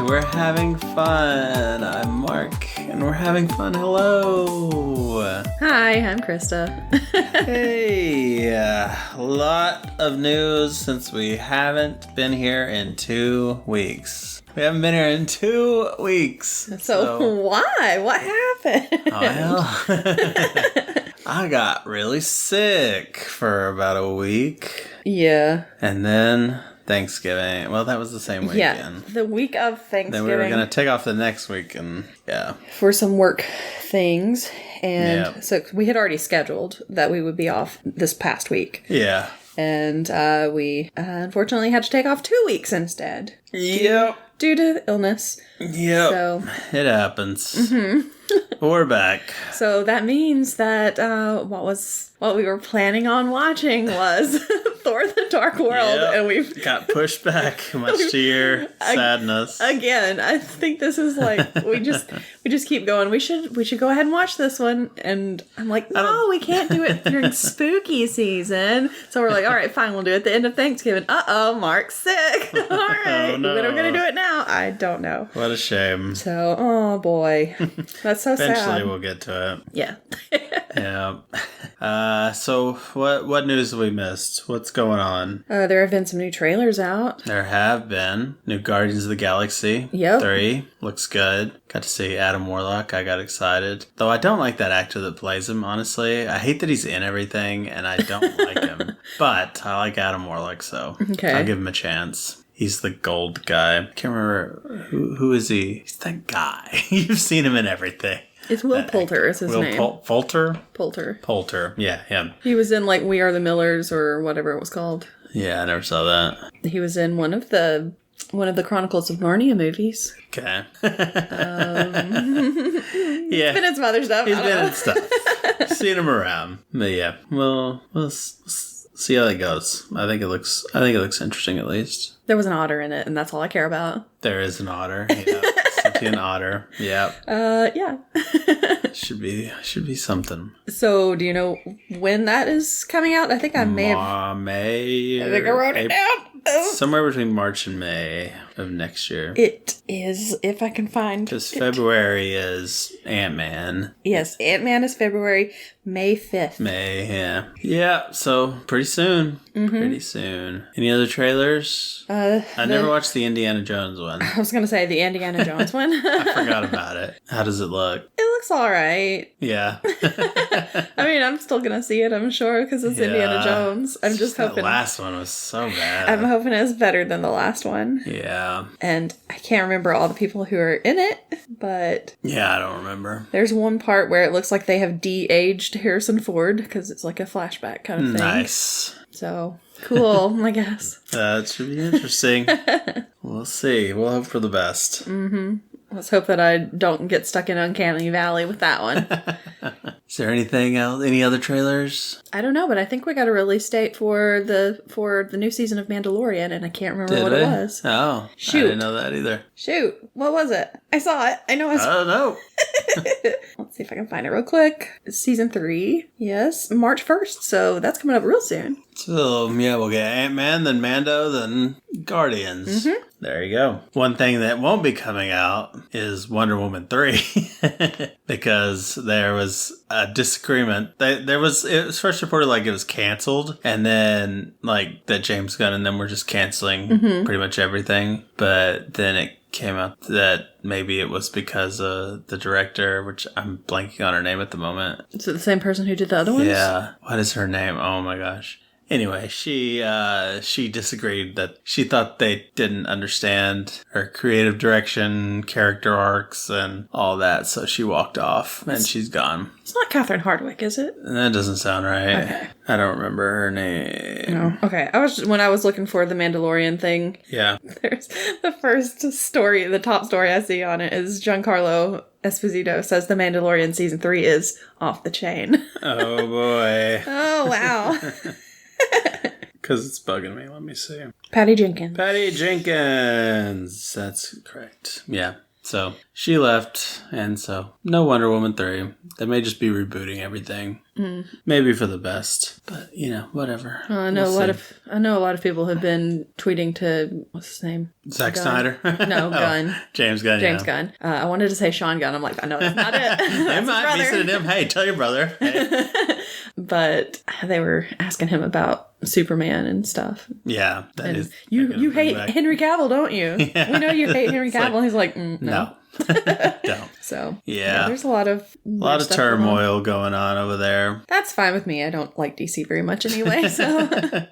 we're having fun. I'm Mark, and we're having fun. Hello. Hi, I'm Krista. Hey, a lot of news since we haven't been here in 2 weeks. We haven't been here in 2 weeks. So why? What happened? Well, I got really sick for about a week. Yeah. And then Thanksgiving. Well, that was the same weekend. Yeah, the week of Thanksgiving. Then we were going to take off the next week and, yeah. For some work things. And Yep. so we had already scheduled that we would be off this past week. Yeah. And we unfortunately had to take off 2 weeks instead. Yep. Due to illness. Yep. So, it happens. Mm-hmm. We're back. So that means that what we were planning on watching was Thor: The Dark World, Yep. and we've got pushed back, much to your sadness. Again, I think this is like we just keep going. We should go ahead and watch this one, and I'm like, no, we can't do it during spooky season. So we're like, all right, fine, we'll do it at the end of Thanksgiving. Mark's sick. All right, Oh, no. When are we gonna do it now? I don't know. What a shame. So, oh boy, that's so sad. Eventually we'll get to it. Yeah. Yeah. So what news have we missed? What's going on? There have been some new trailers out. There have been. New Guardians of the Galaxy. Yep. 3. Looks good. Got to see Adam Warlock. I got excited. Though I don't like that actor that plays him, honestly. I hate that he's in everything, and I don't like him. But I like Adam Warlock, so Okay. I'll give him a chance. He's the gold guy. I can't remember. Who is he? He's that guy. You've seen him in everything. It's Will Poulter is his name. Poulter? Poulter. Yeah, him. He was in like We Are the Millers or whatever it was called. Yeah, I never saw that. He was in one of the Chronicles of Narnia movies. Okay. Yeah. Yeah. He's been in some other stuff. He's been in stuff. Seen him around. But yeah, we'll see how that goes. I think it looks interesting at least. There was an otter in it, and that's all I care about. There is an otter. Yeah. An otter. Yeah. Yeah. Should be something. So, do you know when that is coming out? I think I may have. May. I think I wrote it down. Somewhere between March and May of next year. It is, if I can find. Because February is Ant-Man. Yes, Ant-Man is February, May 5th. May, yeah. Yeah, so pretty soon. Mm-hmm. Pretty soon. Any other trailers? I never watched the Indiana Jones one. I was going to say the Indiana Jones one. I forgot about it. How does it look? It looks all right. Yeah. I mean, I'm still going to see it, I'm sure, because it's Indiana Jones. I'm just hoping. The last one was so bad. I'm hoping it's better than the last one. Yeah. And I can't remember all the people who are in it, but... Yeah, I don't remember. There's one part where it looks like they have de-aged Harrison Ford, because it's like a flashback kind of thing. Nice. So, cool, I guess. That should be interesting. We'll see. We'll hope for the best. Mm-hmm. Let's hope that I don't get stuck in Uncanny Valley with that one. Is there anything else? Any other trailers? I don't know, but I think we got a release date for the new season of Mandalorian, and I can't remember what it was. Oh, shoot! I didn't know that either. Shoot, what was it? I saw it. I know. I don't know. Let's see if I can find it real quick. It's season 3. Yes, March 1st. So that's coming up real soon. So yeah, we'll get Ant-Man, then Mando, then Guardians. Mm-hmm. There you go. One thing that won't be coming out is Wonder Woman 3 because there was a disagreement. It was first reported like it was canceled, and then like that James Gunn and them were just canceling pretty much everything. But then it came out that maybe it was because of the director, which I'm blanking on her name at the moment. Is it the same person who did the other ones? Yeah. What is her name? Oh my gosh. Anyway, she disagreed that she thought they didn't understand her creative direction, character arcs, and all that. So she walked off, and she's gone. It's not Catherine Hardwicke, is it? That doesn't sound right. Okay. I don't remember her name. No. Okay. When I was looking for the Mandalorian thing. Yeah. There's the first story, the top story I see on it is Giancarlo Esposito says The Mandalorian season 3 is off the chain. Oh boy. Oh wow. Because it's bugging me. Let me see. Patty Jenkins. Patty Jenkins. That's correct. Yeah. So she left, and so no Wonder Woman 3. They may just be rebooting everything. Maybe for the best, but whatever. I know a lot of people have been tweeting to what's his name? Zack Snyder? No, Gunn. James Gunn. James Gunn. I wanted to say Sean Gunn. I'm like, I know that's not it. It might be synonym. Hey, tell your brother. Hey. But they were asking him about Superman and stuff. Yeah, that is. You hate Henry Cavill, don't you? Yeah. We know you hate Henry Cavill. Like, he's like, no. Don't. So yeah, there's a lot of turmoil going on over there. That's fine with me. I don't like DC very much anyway. So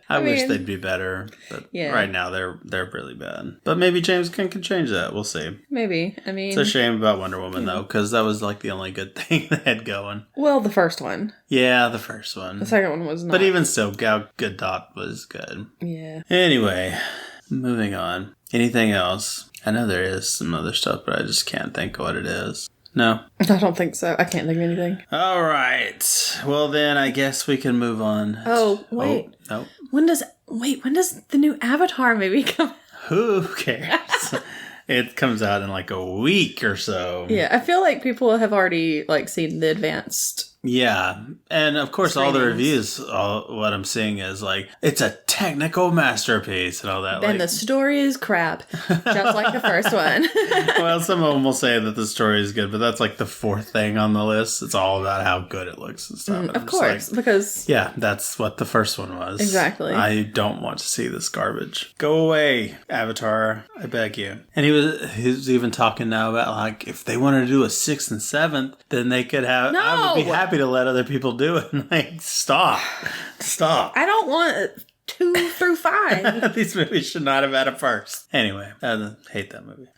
I wish they'd be better, but right now they're really bad. But maybe James Gunn can change that. We'll see. Maybe. I mean, it's a shame about Wonder Woman though, because that was like the only good thing they had going. Well, the first one. Yeah, the first one. The second one was not. But even still, Gal Gadot was good. Yeah. Anyway, moving on. Anything else? I know there is some other stuff, but I just can't think of what it is. No? I don't think so. I can't think of anything. All right. Well, then I guess we can move on. Oh, wait. Oh, no. When does the new Avatar movie come out? Who cares? It comes out in like a week or so. Yeah, I feel like people have already seen the advanced. Yeah, and of course all the reviews, what I'm seeing is like, it's a technical masterpiece and all that. And the story is crap, just like the first one. Well, some of them will say that the story is good, but that's like the fourth thing on the list. It's all about how good it looks and stuff. Of course, because... Yeah, that's what the first one was. Exactly. I don't want to see this garbage. Go away, Avatar. I beg you. And he was even talking now about like, if they wanted to do a 6th and 7th, then they could have... No! I would be happy to let other people do it. Like, stop. I don't want 2 through 5. These movies should not have had a first. Anyway, I hate that movie.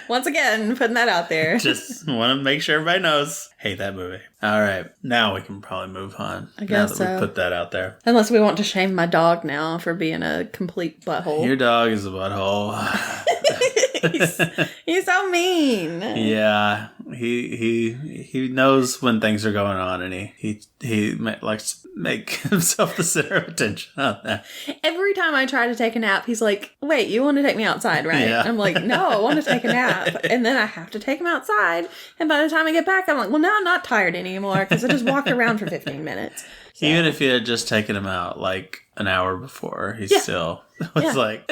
Once again, putting that out there. Just want to make sure everybody knows. Hate that movie. All right. Now we can probably move on. I guess now that we put that out there. Unless we want to shame my dog now for being a complete butthole. Your dog is a butthole. He's so mean. Yeah, he knows when things are going on, and he likes to make himself the center of attention on that. Every time I try to take a nap, he's like, "Wait, you want to take me outside, right?" Yeah. I'm like, "No, I want to take a nap," and then I have to take him outside. And by the time I get back, I'm like, "Well, now I'm not tired anymore because I just walked around for 15 minutes." So. Even if you had just taken him out like an hour before, he still was like,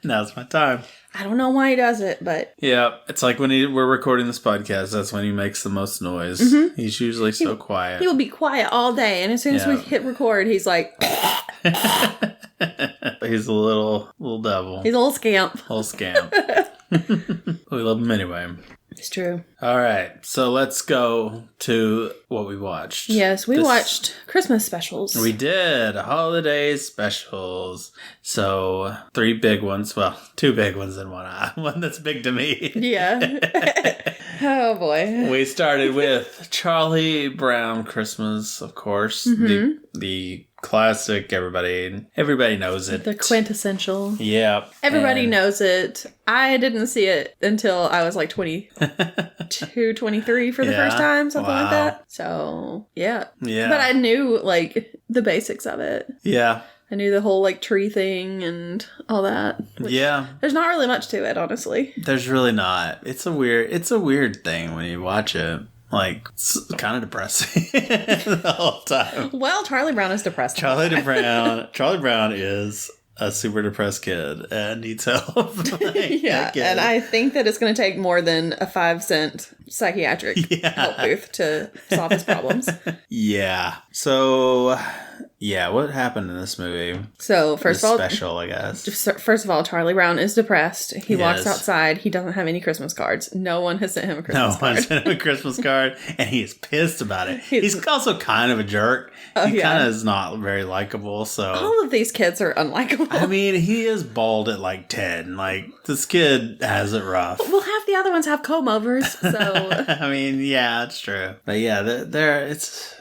"Now's my time." I don't know why he does it, but... Yeah, it's like when we're recording this podcast, that's when he makes the most noise. Mm-hmm. He's usually so quiet. He will be quiet all day, and as soon as we hit record, he's like... He's a little devil. He's a little scamp. Little scamp. We love him anyway. It's true. All right, so let's go to what we watched. Yes, we watched Christmas specials. We did holiday specials. So 3 big ones. Well, 2 big ones and one that's big to me. Yeah. Oh boy. We started with Charlie Brown Christmas, of course. Mm-hmm. The classic. Everybody knows it. The quintessential. Yeah. Everybody knows it. I didn't see it until I was like 22, 23 for the first time, something like that. So, yeah. Yeah. But I knew like the basics of it. Yeah. I knew the whole like tree thing and all that. Yeah. There's not really much to it, honestly. There's really not. It's a weird thing when you watch it. Like, it's kind of depressing the whole time. Well, Charlie Brown is depressed. Charlie Brown is a super depressed kid and needs help. And I think that it's going to take more than a 5-cent psychiatric help booth to solve his problems. Yeah. So... Yeah, what happened in this movie? So, first of all... special, I guess. First of all, Charlie Brown is depressed. He walks outside. He doesn't have any Christmas cards. No one has sent him a Christmas card. No one sent him a Christmas card, and he is pissed about it. He's also kind of a jerk. He kind of is not very likable, so... All of these kids are unlikable. I mean, he is bald at like 10. Like, this kid has it rough. Well, half the other ones have comb-overs, so... I mean, yeah, it's true. But yeah,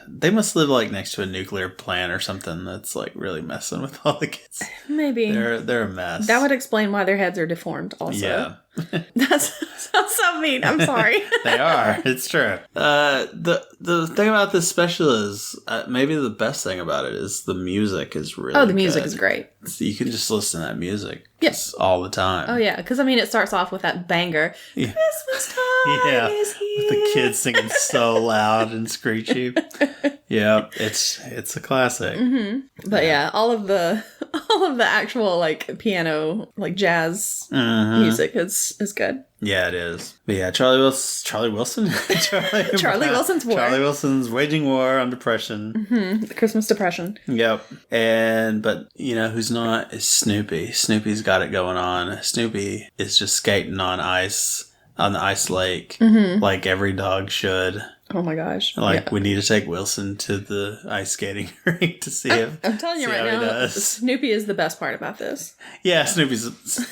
they must live like next to a nuclear plant or something that's like really messing with all the kids. Maybe. They're a mess. That would explain why their heads are deformed also. Yeah. That sounds so mean. I'm sorry. They are. It's true. The thing about this special is maybe the best thing about it is the music is really the music good. is great. So you can just listen to that music all the time. Oh, yeah. Because, I mean, it starts off with that banger. Yeah. Christmas time is here. With the kids singing so loud and screechy. Yeah, it's a classic. Mm-hmm. But yeah, all of the actual like piano, like jazz music is good. Yeah, it is. But yeah, Charlie Wilson? Charlie Wilson's war. Charlie Wilson's waging war on depression. Mm-hmm. The Christmas depression. Yep. But you know who's not is Snoopy. Snoopy's got it going on. Snoopy is just skating on the ice lake, like every dog should. Oh my gosh. We need to take Wilson to the ice skating rink to see if I'm telling you right now, Snoopy is the best part about this. Yeah, Snoopy's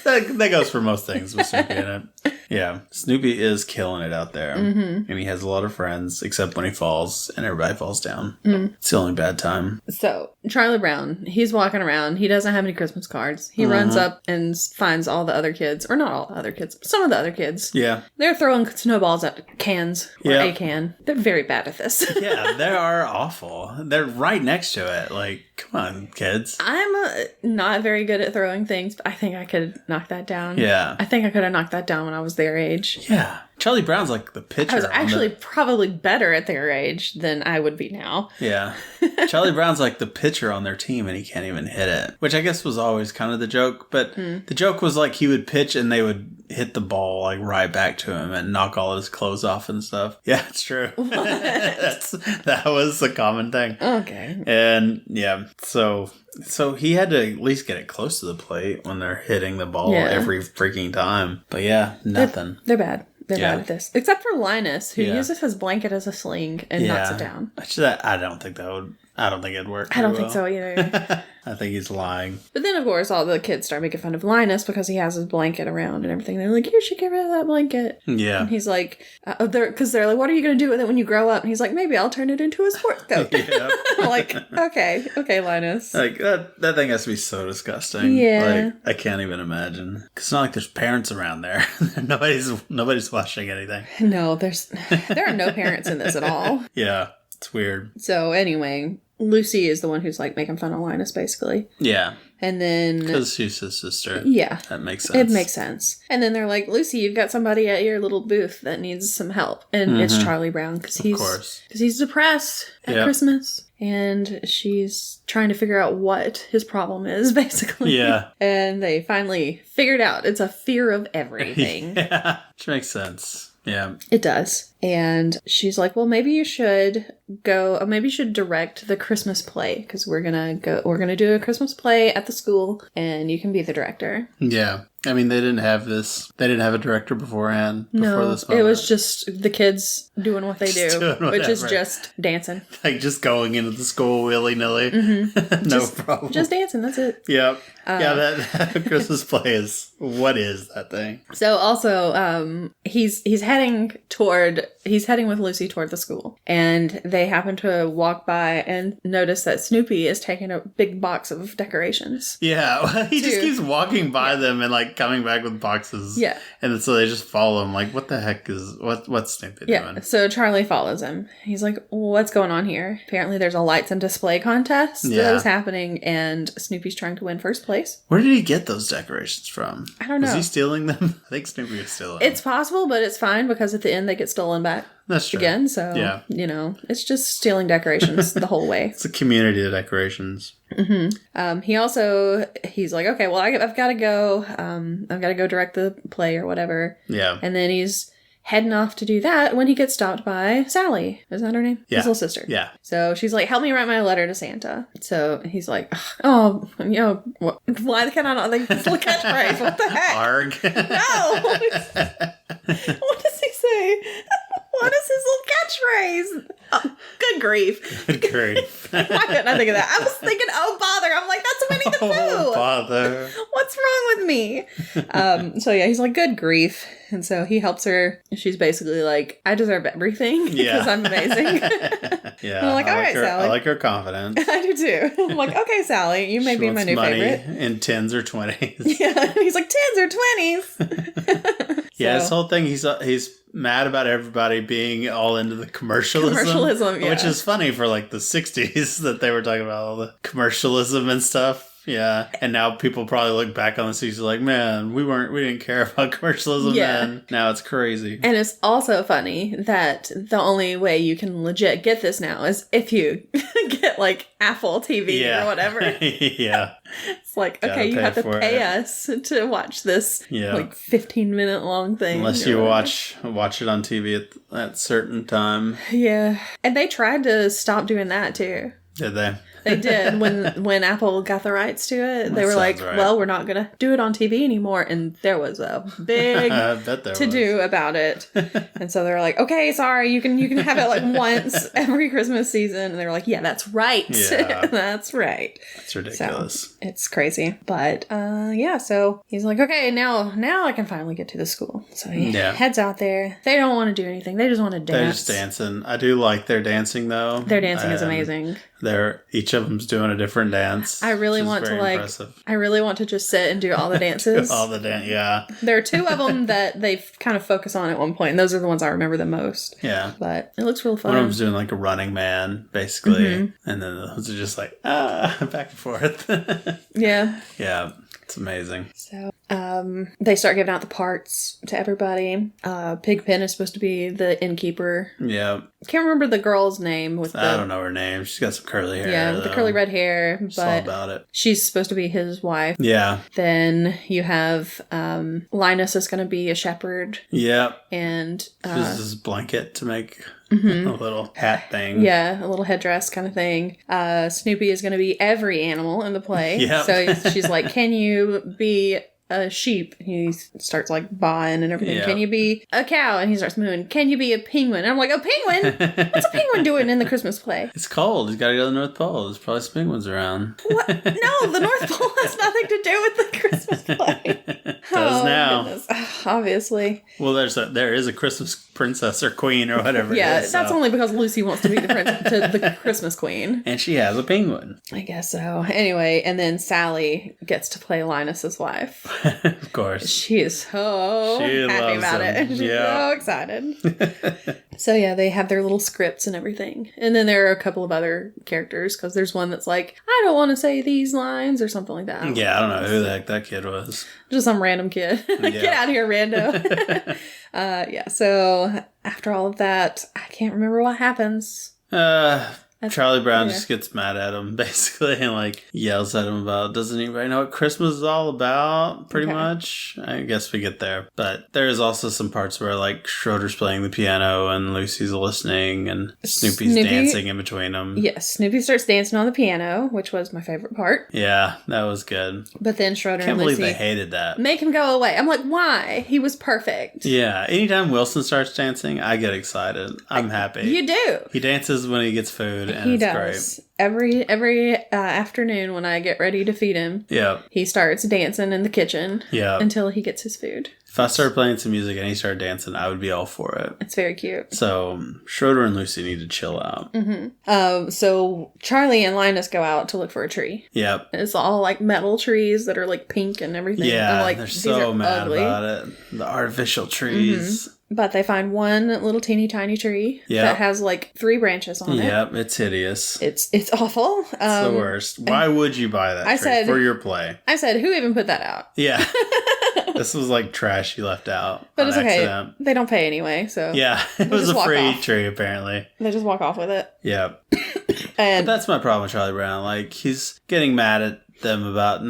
that goes for most things with Snoopy in it. Yeah, Snoopy is killing it out there. And he has a lot of friends, except when he falls and everybody falls down. It's the only bad time. So, Charlie Brown, he's walking around. He doesn't have any Christmas cards. He runs up and finds all the other kids, or not all the other kids, but some of the other kids. Yeah. They're throwing snowballs at cans, or a can. They're very bad at this. Yeah, they are awful. They're right next to it. Like, come on, kids. I'm not very good at throwing things, but I think I could knock that down. Yeah. I think I could have knocked that down when I was their age. Yeah. Charlie Brown's like the pitcher. I was actually probably better at their age than I would be now. Yeah. Charlie Brown's like the pitcher on their team and he can't even hit it. Which I guess was always kind of the joke. But the joke was like he would pitch and they would hit the ball like right back to him and knock all his clothes off and stuff. Yeah, it's true. That was a common thing. Okay. And yeah, so he had to at least get it close to the plate when they're hitting the ball every freaking time. But yeah, nothing. They're bad. They're bad at this. Except for Linus, who uses his blanket as a sling and knocks it down. Actually, I don't think it'd work. I don't think so either. I think he's lying. But then, of course, all the kids start making fun of Linus because he has his blanket around and everything. They're like, you should get rid of that blanket. Yeah. And he's like, because they're like, what are you going to do with it when you grow up? And he's like, maybe I'll turn it into a sport coat. Yeah. I'm like, okay, Linus. Like, that thing has to be so disgusting. Yeah. Like, I can't even imagine. Because it's not like there's parents around there. Nobody's watching anything. No, there are no parents in this at all. Yeah. It's weird. So anyway, Lucy is the one who's like making fun of Linus, basically. Yeah. And then... Because she's his sister. Yeah. That makes sense. It makes sense. And then they're like, Lucy, you've got somebody at your little booth that needs some help. And it's Charlie Brown, because he's depressed at Christmas. And she's trying to figure out what his problem is, basically. Yeah. And they finally figured out it's a fear of everything. Yeah. Which makes sense. Yeah. It does. And she's like, well, maybe you should direct the Christmas play, because we're going to do a Christmas play at the school and you can be the director. Yeah. I mean, they didn't have a director beforehand. Before this moment. It was just the kids doing what they do, which is just dancing. Like just going into the school willy-nilly. No problem. Just dancing, that's it. Yep. That Christmas play what is that thing? So also, he's heading with Lucy toward the school, and they happen to walk by and notice that Snoopy is taking a big box of decorations. Yeah, he just keeps walking by them and like coming back with boxes. Yeah, and so they just follow him. Like, what the heck is what's Snoopy doing? So Charlie follows him. He's like, "What's going on here?" Apparently, there's a lights and display contest that is happening, and Snoopy's trying to win first place. Where did he get those decorations from? I don't know. Was he stealing them? I think Snoopy was stealing them. It's possible, but it's fine because at the end they get stolen back. That's true. Again, so, it's just stealing decorations the whole way. It's a community of decorations. He's like, okay, well, I've got to go. I've got to go direct the play or whatever. Yeah. And then he's heading off to do that when he gets stopped by Sally. Is that her name? Yeah. His little sister. Yeah. So she's like, help me write my letter to Santa. So he's like, oh, why can I not think this little catchphrase? What the heck? Arg. No. What does he say? What is his little catchphrase? Oh, good grief. Good grief. Why couldn't I think of that? I was thinking, oh, bother. I'm like, that's Winnie the Pooh. Oh, bother. What's wrong with me? So he's like, good grief. And so he helps her. She's basically like, I deserve everything because I'm amazing. Yeah. And I'm like, all right, Sally. I like her confidence. I do too. I'm like, okay, Sally, you may be my new money favorite. in 10s or 20s. Yeah. And he's like, 10s or 20s. Yeah, his whole thing, he's mad about everybody being all into the commercialism, yeah. which is funny for like the 60s that they were talking about all the commercialism and stuff. Yeah, and now people probably look back on the 60s like, man, we didn't care about commercialism then. Now it's crazy. And it's also funny that the only way you can legit get this now is if you get like Apple TV or whatever. Yeah. It's like, okay, you have to pay us to watch this like 15-minute long thing. Unless you watch it on TV at certain time. Yeah. And they tried to stop doing that too. Did they? They did. When Apple got the rights to it, they were like, well, we're not going to do it on TV anymore. And there was a big to-do about it. And so they were like, okay, sorry, you can have it like once every Christmas season. And they were like, yeah, that's right. Yeah. That's right. That's ridiculous. So, it's crazy. But so he's like, okay, now I can finally get to the school. So he heads out there. They don't want to do anything. They just want to dance. They're just dancing. I do like their dancing, though. Their dancing is amazing. Each of them's doing a different dance. I really want to just sit and do all the dances. Yeah. There are two of them that they kind of focus on at one point, and those are the ones I remember the most. Yeah. But it looks real fun. One of them's doing like a running man, basically. And then the others are just like, back and forth. Yeah. Yeah. It's amazing. So, they start giving out the parts to everybody. Pigpen is supposed to be the innkeeper. Yeah. Can't remember the girl's name. I don't know her name. She's got some curly hair. Yeah, with the curly red hair. But all about it. She's supposed to be his wife. Yeah. Then you have Linus is going to be a shepherd. Yeah. And uses his blanket to make a little hat thing. Yeah, a little headdress kind of thing. Snoopy is going to be every animal in the play. Yep. So she's like, can you be a sheep? He starts like baaing and everything. Can you be a cow? And he starts mooing. Can you be a penguin? And I'm like, a penguin? What's a penguin doing in the Christmas play? It's cold. He's got to go to the North Pole. There's probably some penguins around. What? No, the North Pole has nothing to do with the Christmas play. Does now. Goodness. Obviously. Well, there is a Christmas princess or queen or whatever. Yeah, it is, that's only because Lucy wants to be the Christmas queen. And she has a penguin. I guess so. Anyway, and then Sally gets to play Linus's wife. Of course. She is so happy about it. She's so excited. So yeah, they have their little scripts and everything. And then there are a couple of other characters, because there's one that's like, I don't want to say these lines or something like that. I don't know who the heck that kid was. Just some random kid. Get out of here, rando. So after all of that, I can't remember what happens. Charlie Brown just gets mad at him, basically, and like yells at him about, doesn't anybody know what Christmas is all about? Pretty much. I guess we get there. But there's also some parts where like Schroeder's playing the piano and Lucy's listening and Snoopy's dancing in between them. Yes, Snoopy starts dancing on the piano, which was my favorite part. Yeah, that was good. But then Schroeder and Lucy... Can't believe they hated that. Make him go away. I'm like, why? He was perfect. Yeah, anytime Wilson starts dancing, I get excited. I'm happy. You do. He dances when he gets food. And he it's does. Great. Every afternoon when I get ready to feed him, he starts dancing in the kitchen until he gets his food. If I started playing some music and he started dancing, I would be all for it. It's very cute. So Schroeder and Lucy need to chill out. So Charlie and Linus go out to look for a tree. Yep. It's all like metal trees that are like pink and everything. Yeah, like, they're so mad ugly about it. The artificial trees. But they find one little teeny tiny tree that has like 3 branches on it. Yep, it's hideous. It's awful. It's the worst. Why would you buy that tree for your play? I said, who even put that out? Yeah. This was like trash you left out. But it's okay. Accident. They don't pay anyway, so. Yeah, it was a free tree apparently. They just walk off with it. Yeah. And but that's my problem with Charlie Brown. Like, he's getting mad at them about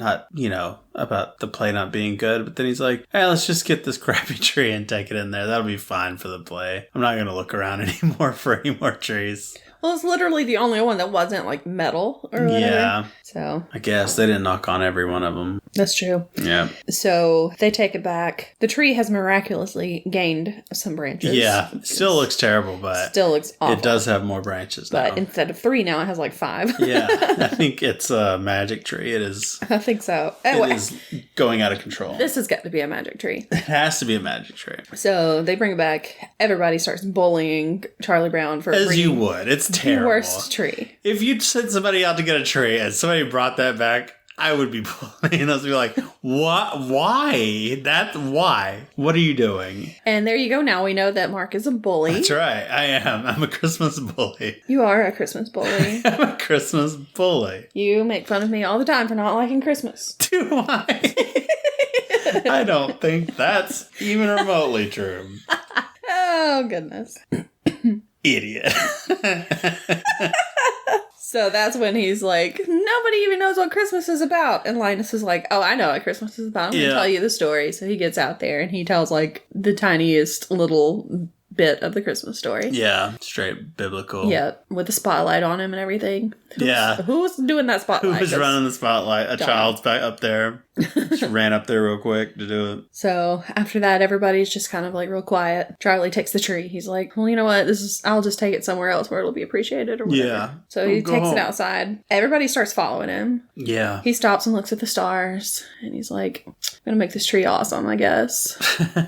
about the play not being good, but then he's like, hey, let's just get this crappy tree and take it in there. That'll be fine for the play. I'm not going to look around anymore for any more trees. Well, it's literally the only one that wasn't like metal or whatever. Yeah. So I guess they didn't knock on every one of them. That's true. Yeah. So they take it back. The tree has miraculously gained some branches. Yeah. Still looks terrible, but still looks awful. It does have more branches now. But instead of 3 now, it has like 5. Yeah. I think it's a magic tree. It is. I think so. It is going out of control. This has got to be a magic tree. It has to be a magic tree. So they bring it back. Everybody starts bullying Charlie Brown for as you would. It's terrible. The worst tree. If you sent somebody out to get a tree and somebody brought that back, I would be pulling those. Be like, what? Why? Why? What are you doing? And there you go. Now we know that Mark is a bully. That's right. I am. I'm a Christmas bully. You are a Christmas bully. I'm a Christmas bully. You make fun of me all the time for not liking Christmas. Do I? I don't think that's even remotely true. Oh, goodness. Idiot. So that's when he's like, nobody even knows what Christmas is about. And Linus is like, oh, I know what Christmas is about. I'm going to tell you the story. So he gets out there and he tells like the tiniest little bit of the Christmas story. Yeah, straight biblical. Yeah, with the spotlight on him and everything. Who's doing that spotlight? Who was running the spotlight? A child's back up there. Just ran up there real quick to do it. So after that, everybody's just kind of like real quiet. Charlie takes the tree. He's like, well, you know what? I'll just take it somewhere else where it'll be appreciated or whatever. Yeah. So he takes it outside. Everybody starts following him. Yeah. He stops and looks at the stars and he's like, I'm going to make this tree awesome, I guess.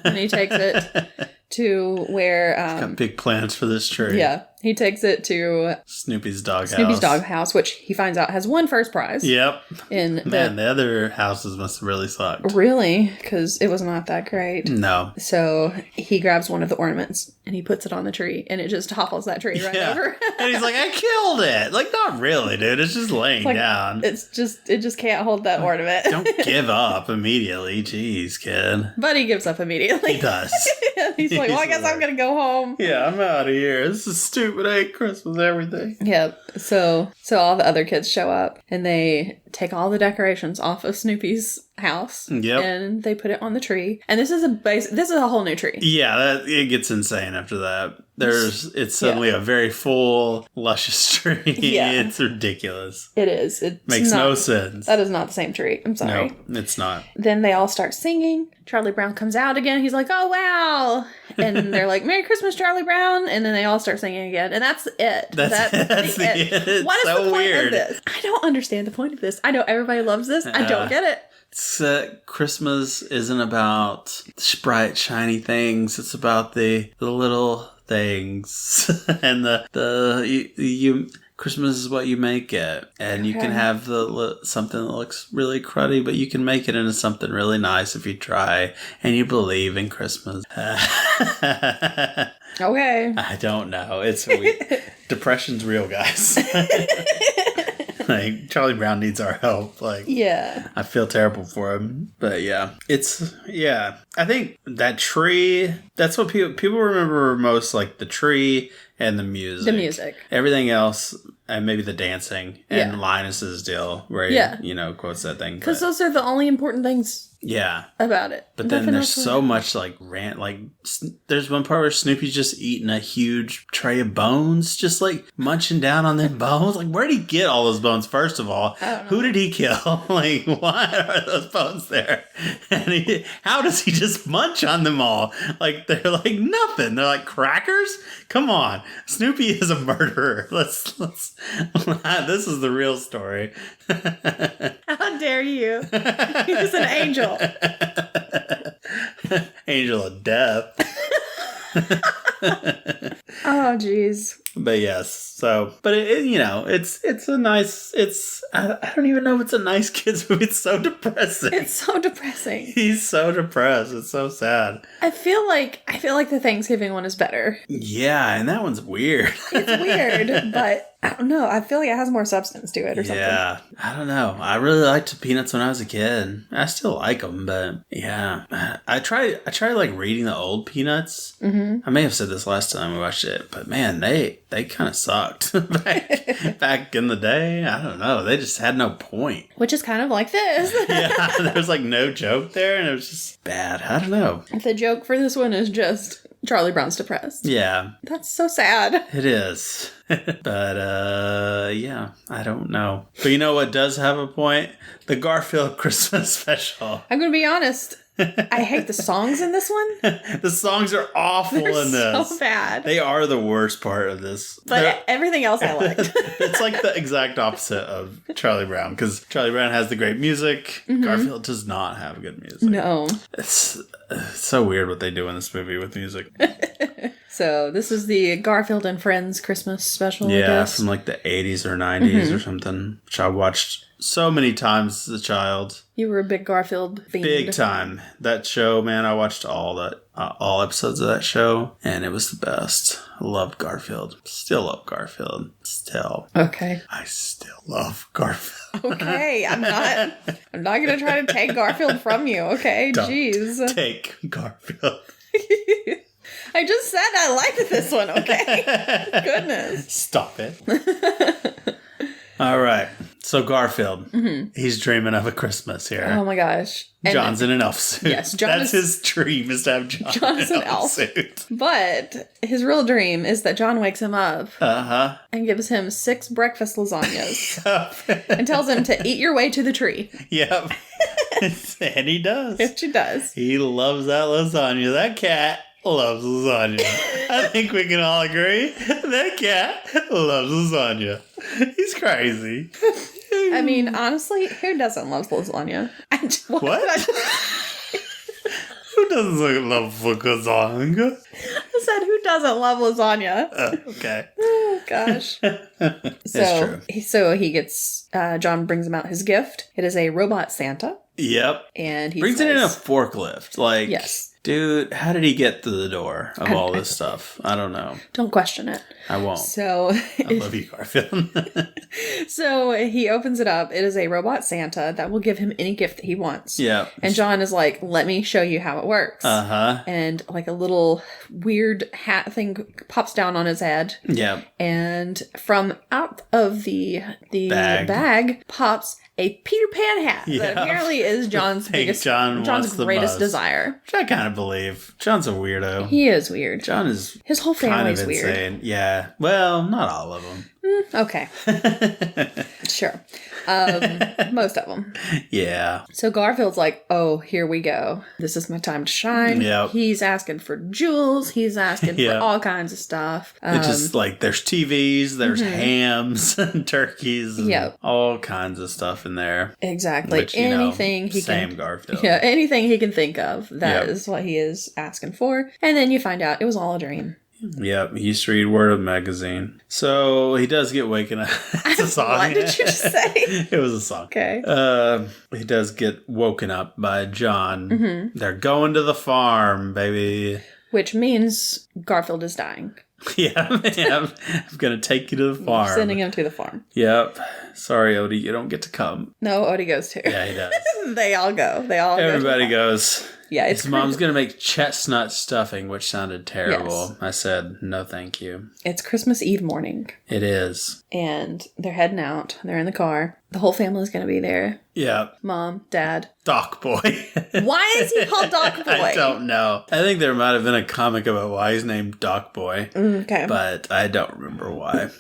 And he takes it to where... He's got big plans for this tree. Yeah. He takes it to Snoopy's doghouse. Snoopy's doghouse, which he finds out has won first prize. Yep. The other houses must have really sucked. Really? Because it was not that great. No. So he grabs one of the ornaments and he puts it on the tree and it just topples that tree right over. And he's like, I killed it. Like, not really, dude. It's just laying down. It just can't hold that ornament. Don't give up immediately. Jeez, kid. But he gives up immediately. He does. He's like, well, I guess I'm going to go home. Yeah, I'm out of here. This is stupid. I hate Christmas, everything. Yep. So all the other kids show up and they take all the decorations off of Snoopy's house. Yep. And they put it on the tree. And this is a whole new tree. Yeah, it gets insane after that. It's suddenly a very full, luscious tree. Yeah. It's ridiculous. It is. It makes no sense. That is not the same tree. I'm sorry. No, it's not. Then they all start singing. Charlie Brown comes out again. He's like, oh, wow. And they're like, Merry Christmas, Charlie Brown. And then they all start singing again. And that's it. That's the end. What is the point of this? I don't understand the point of this. I know everybody loves this. I don't get it. Christmas isn't about bright, shiny things. It's about the little things. And Christmas is what you make it. And you can have something that looks really cruddy, but you can make it into something really nice if you try and you believe in Christmas. Okay. I don't know. It's weird. Depression's real, guys. Like, Charlie Brown needs our help. Like, yeah. I feel terrible for him. But yeah. I think that tree, that's what people remember most, like the tree and the music. The music. Everything else, and maybe the dancing and Linus's deal where he, quotes that thing. Because those are the only important things. Yeah. About it. But then there's so much like rant. Like there's one part where Snoopy's just eating a huge tray of bones, just like munching down on them bones. Like, where did he get all those bones? First of all, who did he kill? Like, why are those bones there? And how does he just munch on them all? Like, they're like nothing. They're like crackers. Come on, Snoopy is a murderer. Let's. This is the real story. How dare you? He's an angel. Angel of death. Oh, jeez. But yes, but it's a nice, I don't even know if it's a nice kid's movie. It's so depressing. It's so depressing. He's so depressed. It's so sad. I feel like the Thanksgiving one is better. Yeah, and that one's weird. It's weird, but I don't know. I feel like it has more substance to it or something. Yeah, I don't know. I really liked Peanuts when I was a kid. I still like them, but yeah. I tried like reading the old Peanuts. Mm-hmm. I may have said this last time we watched it, but man, they kind of sucked back in the day. I don't know. They just had no point. Which is kind of like this. Yeah, there was like no joke there, and it was just bad. I don't know. The joke for this one is just Charlie Brown's depressed. Yeah. That's so sad. It is. But, yeah, I don't know. But you know what does have a point? The Garfield Christmas special. I'm going to be honest. I hate the songs in this one. The songs are awful in this. So bad. They are the worst part of this. But everything else I like. It's like the exact opposite of Charlie Brown, because Charlie Brown has the great music. Mm-hmm. Garfield does not have good music. No. It's so weird what they do in this movie with music. So this is the Garfield and Friends Christmas special, I Yeah, guess. from like the 80s or 90s or something, which I watched so many times as a child. You were a big Garfield fiend. Big time. That show, man, I watched all episodes of that show, and it was the best. I loved Garfield. Still love Garfield. Still. Okay. I still love Garfield. Okay, I'm not gonna try to take Garfield from you, okay? Don't Jeez. take Garfield. I just said I liked this one, okay? Goodness. Stop it. All right. So Garfield, he's dreaming of a Christmas here. Oh my gosh. And John's in an elf suit. Yes, John That's his dream, is to have John's in an an elf. suit. But his real dream is that John wakes him up Uh-huh. and gives him 6 breakfast lasagnas and tells him to eat your way to the tree. Yep. And he does. If she does. He loves that lasagna. That cat loves lasagna. I think we can all agree. That cat loves lasagna. He's crazy. I mean, honestly, who doesn't love lasagna? What? Who doesn't love lasagna? I said, who doesn't love lasagna? Okay. Oh, gosh. So he gets, John brings him out his gift. It is a robot Santa. Yep. And he brings it in a forklift. Like, yes. Dude, how did he get to the door of all this stuff? I don't know. Don't question it. I won't. So I love you, Garfield. So he opens it up. It is a robot Santa that will give him any gift that he wants. Yeah. And John is like, let me show you how it works. Uh-huh. And like a little weird hat thing pops down on his head. Yeah. And from out of the bag pops a Peter Pan hat that apparently is John's John's greatest desire. Which I kind of believe. John's a weirdo. He is weird. John is his whole family's kind of weird. insane. Yeah. Well, not all of them. Okay. Sure. Most of them. Yeah. So Garfield's like, oh, here we go. This is my time to shine. Yep. He's asking for jewels. He's asking for all kinds of stuff. It's just like there's TVs, there's hams and turkeys, and all kinds of stuff in there. Exactly. Which, anything he same can. Garfield. Yeah, anything he can think of. That is what he is asking for. And then you find out it was all a dream. Yep, he used to read Word of Magazine. So he does get waken up. It's a song. What did you just say? It was a song. Okay. He does get woken up by John. They're going to the farm, baby. Which means Garfield is dying. Yeah, I'm going to take you to the farm. Sending him to the farm. Yep. Sorry, Odie, you don't get to come. No, Odie goes too. Yeah, he does. They all go. Everybody goes. Yeah, it's his mom's going to make chestnut stuffing, which sounded terrible. Yes. I said, no thank you. It's Christmas Eve morning. It is. And they're heading out. They're in the car. The whole family's going to be there. Yeah. Mom, Dad. Doc Boy. Why is he called Doc Boy? I don't know. I think there might have been a comic about why he's named Doc Boy. Okay. But I don't remember why.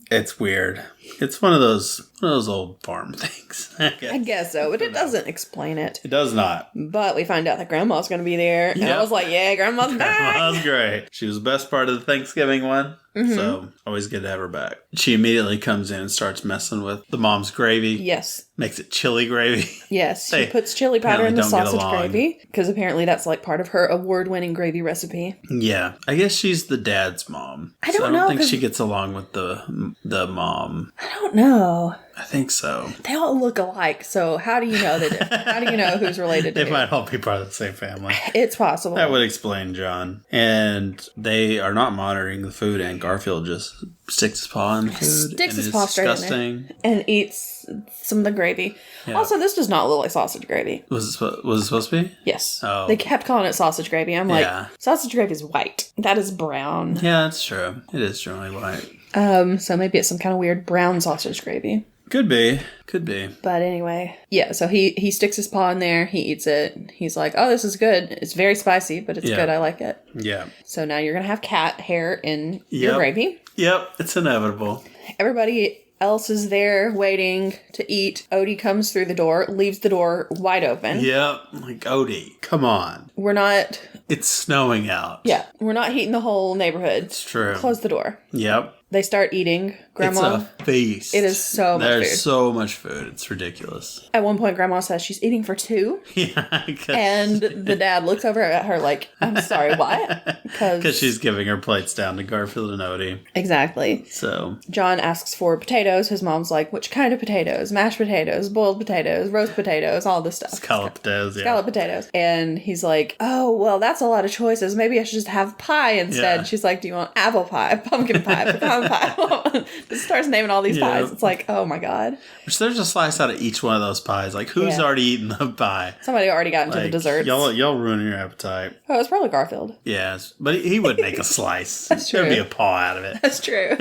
It's weird. It's one of those old farm things. I guess so, but it doesn't explain it. It does not. But we find out that Grandma's going to be there. And I was like, yeah, Grandma's back. Grandma's great. She was the best part of the Thanksgiving one. So always good to have her back. She immediately comes in and starts messing with the mom's gravy. Yes. Makes it chili gravy. Yes. She puts chili powder in the sausage gravy. Because apparently that's like part of her award-winning gravy recipe. Yeah. I guess she's the dad's mom. I don't I know. don't think she gets along with the mom. I don't know. I think so. They all look alike, so how do you know how do you know who's related to They who? might all be part of the same family. It's possible. That would explain John. And they are not monitoring the food, and Garfield just sticks his paw in the food. Sticks his paw straight in there. And eats some of the gravy. Yeah. Also, this does not look like sausage gravy. Was it supposed to be? Yes. Oh. They kept calling it sausage gravy. I'm like, sausage gravy is white. That is brown. Yeah, that's true. It is generally white. So maybe it's some kind of weird brown sausage gravy. Could be. But anyway, yeah, so he sticks his paw in there, he eats it, he's like, oh, this is good. It's very spicy, but it's good, I like it. Yeah. So now you're going to have cat hair in your gravy. Yep, it's inevitable. Everybody else is there waiting to eat. Odie comes through the door, leaves the door wide open. Yep, like, Odie, come on. It's snowing out. Yeah, we're not heating the whole neighborhood. It's true. Close the door. Yep. they start eating. Grandma, it's a feast. it is so much food. There's so much food. It's ridiculous. At one point, Grandma says she's eating for 2. Yeah. And the dad looks over at her like, I'm sorry, what? Because she's giving her plates down to Garfield and Odie. Exactly. So John asks for potatoes. His mom's like, which kind of potatoes? Mashed potatoes, boiled potatoes, roast potatoes, all this stuff. Scallop potatoes, yeah. Scallop potatoes. And he's like, oh, well, that's a lot of choices. Maybe I should just have pie instead. Yeah. She's like, do you want apple pie, pumpkin pie, pecan pie? Just starts naming all these pies. It's like, oh my God. Which there's a slice out of each one of those pies. Like, who's already eaten the pie? Somebody already got into the desserts. Y'all ruining your appetite. Oh, it's probably Garfield. Yes, but he would make a slice. That's true. There'd be a paw out of it. That's true.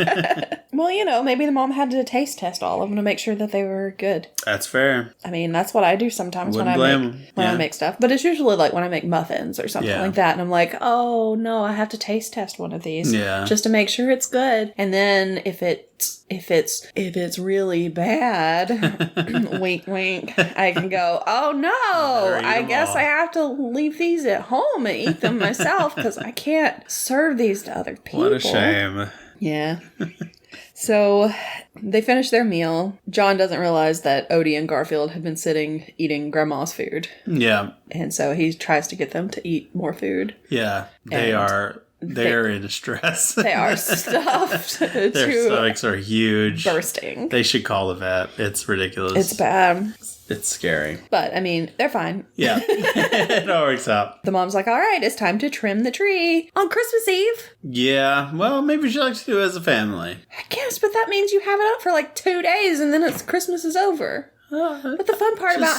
Well, maybe the mom had to taste test all of them to make sure that they were good. That's fair. I mean, that's what I do sometimes when I make stuff. But it's usually like when I make muffins or something like that. And I'm like, oh, no, I have to taste test one of these. Yeah. Just to make sure it's good. And then if it's really bad, wink, wink, I can go, oh, no, I guess I have to leave these at home and eat them myself because I can't serve these to other people. What a shame. Yeah. So they finish their meal. John doesn't realize that Odie and Garfield have been sitting eating Grandma's food. Yeah. And so he tries to get them to eat more food. Yeah. They're in distress. They are stuffed. Their stomachs are huge. Bursting. They should call the vet. It's ridiculous. It's bad. It's scary. But, I mean, they're fine. Yeah. It all works out. The mom's like, all right, it's time to trim the tree on Christmas Eve. Yeah. Well, maybe she likes to do it as a family. I guess, but that means you have it up for like 2 days and then Christmas is over. But the fun part about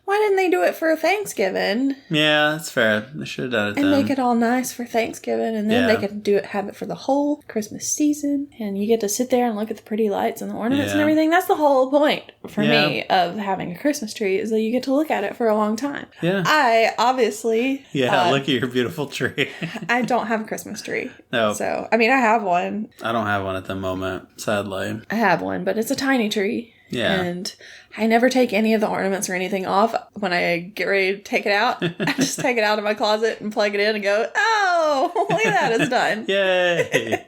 why didn't they do it for Thanksgiving? Yeah, that's fair. They should have done it and make it all nice for Thanksgiving, and then they could have it for the whole Christmas season, and you get to sit there and look at the pretty lights and the ornaments and everything. That's the whole point for me of having a Christmas tree, is that you get to look at it for a long time. Yeah. I obviously... look at your beautiful tree. I don't have a Christmas tree. No. So, I mean, I have one. I don't have one at the moment, sadly. I have one, but it's a tiny tree. Yeah. And I never take any of the ornaments or anything off. When I get ready to take it out, I just take it out of my closet and plug it in and go, oh, look at that, it's done. Yay.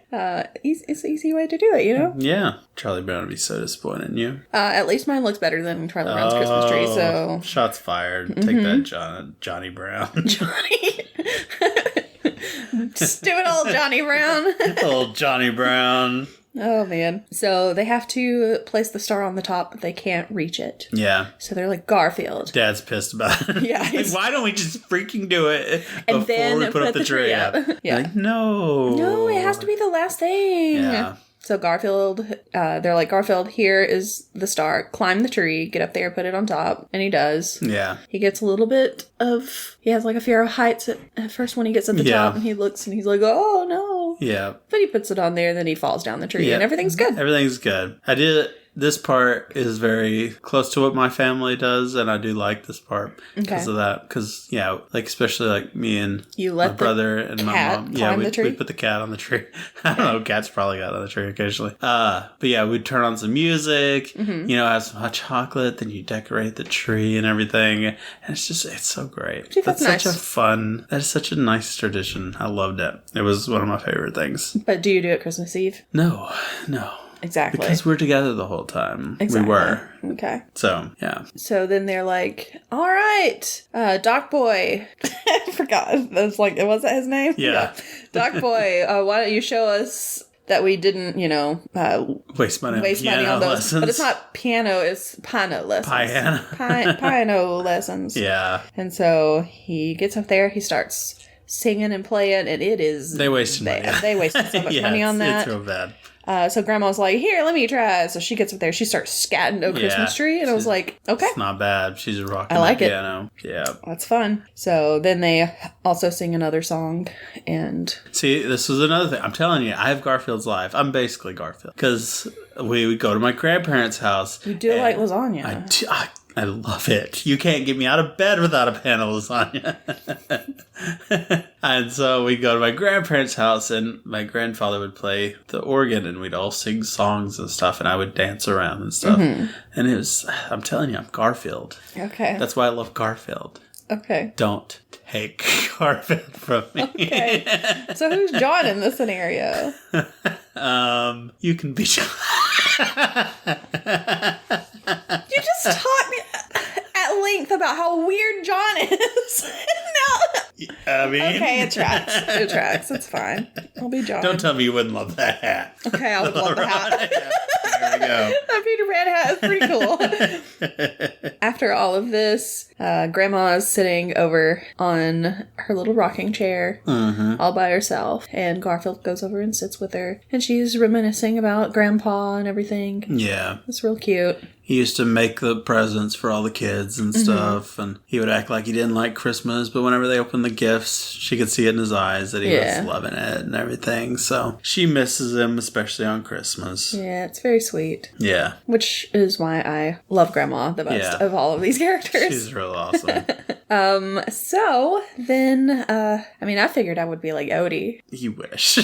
It's an easy way to do it, Yeah. Charlie Brown would be so disappointed in you. At least mine looks better than Charlie Brown's Christmas tree, so... Shots fired. Take that, Johnny Brown. Johnny. Stupid old Johnny Brown. Old Johnny Brown. Oh, man. So they have to place the star on the top, but they can't reach it. Yeah. So they're like, Garfield. Dad's pissed about it. Yeah. Like, why don't we just freaking do it and before we put up the tree up? Yeah. Like, no. No, it has to be the last thing. Yeah. So Garfield, they're like, Garfield, here is the star. Climb the tree, get up there, put it on top. And he does. Yeah. He gets a little bit he has like a fear of heights at first when he gets at the top, and he looks and he's like, oh no. Yeah. But he puts it on there, then he falls down the tree, and everything's good. Everything's good. This part is very close to what my family does, and I do like this part because of that. Because, like, especially like me and my brother and my mom. Yeah, we put the cat on the tree. I don't know, cats probably got on the tree occasionally. But yeah, we'd turn on some music, have some hot chocolate, then you decorate the tree and everything. And it's so great. That's nice. that is such a nice tradition. I loved it. It was one of my favorite things. But do you do it Christmas Eve? No. Exactly. Because we're together the whole time. Exactly. We were. Okay. So, yeah. So then they're like, all right, Doc Boy. I forgot. That's like, was that his name? Yeah. Doc Boy, why don't you show us that we didn't, waste money on those lessons. But it's not piano, it's piano lessons. Piano. Piano lessons. Yeah. And so he gets up there, he starts singing and playing, and it is They wasted bad. money. They wasted so much money on that. It's real bad. So Grandma's like, here, let me try. So she gets up there. She starts scatting a Christmas tree. And I was like, okay. It's not bad. She's rocking I like the piano. Yeah. That's fun. So then they also sing another song. And see, this was another thing. I'm telling you, I have Garfield's life. I'm basically Garfield. Because we would go to my grandparents' house. You do like lasagna. I love it. You can't get me out of bed without a pan of lasagna. And so we'd go to my grandparents' house, and my grandfather would play the organ, and we'd all sing songs and stuff, and I would dance around and stuff. And it was, I'm telling you, I'm Garfield. Okay. That's why I love Garfield. Okay. Don't take Garfield from me. Okay. So who's John in this scenario? You can be John. You just talked at length about how weird John is. I mean... Okay, it tracks. It tracks. It's fine. I'll be John. Don't tell me you wouldn't love that hat. Okay, I would love the hat. There we go. That Peter Pan hat is pretty cool. After all of this, Grandma is sitting over on her little rocking chair all by herself. And Garfield goes over and sits with her. And she's reminiscing about Grandpa and everything. Yeah. It's real cute. He used to make the presents for all the kids and stuff, and he would act like he didn't like Christmas, but whenever they opened the gifts, she could see it in his eyes that he was loving it and everything. So she misses him, especially on Christmas. Yeah, it's very sweet. Yeah. Which is why I love Grandma the best of all of these characters. She's real awesome. So then, I figured I would be like Odie. You wish.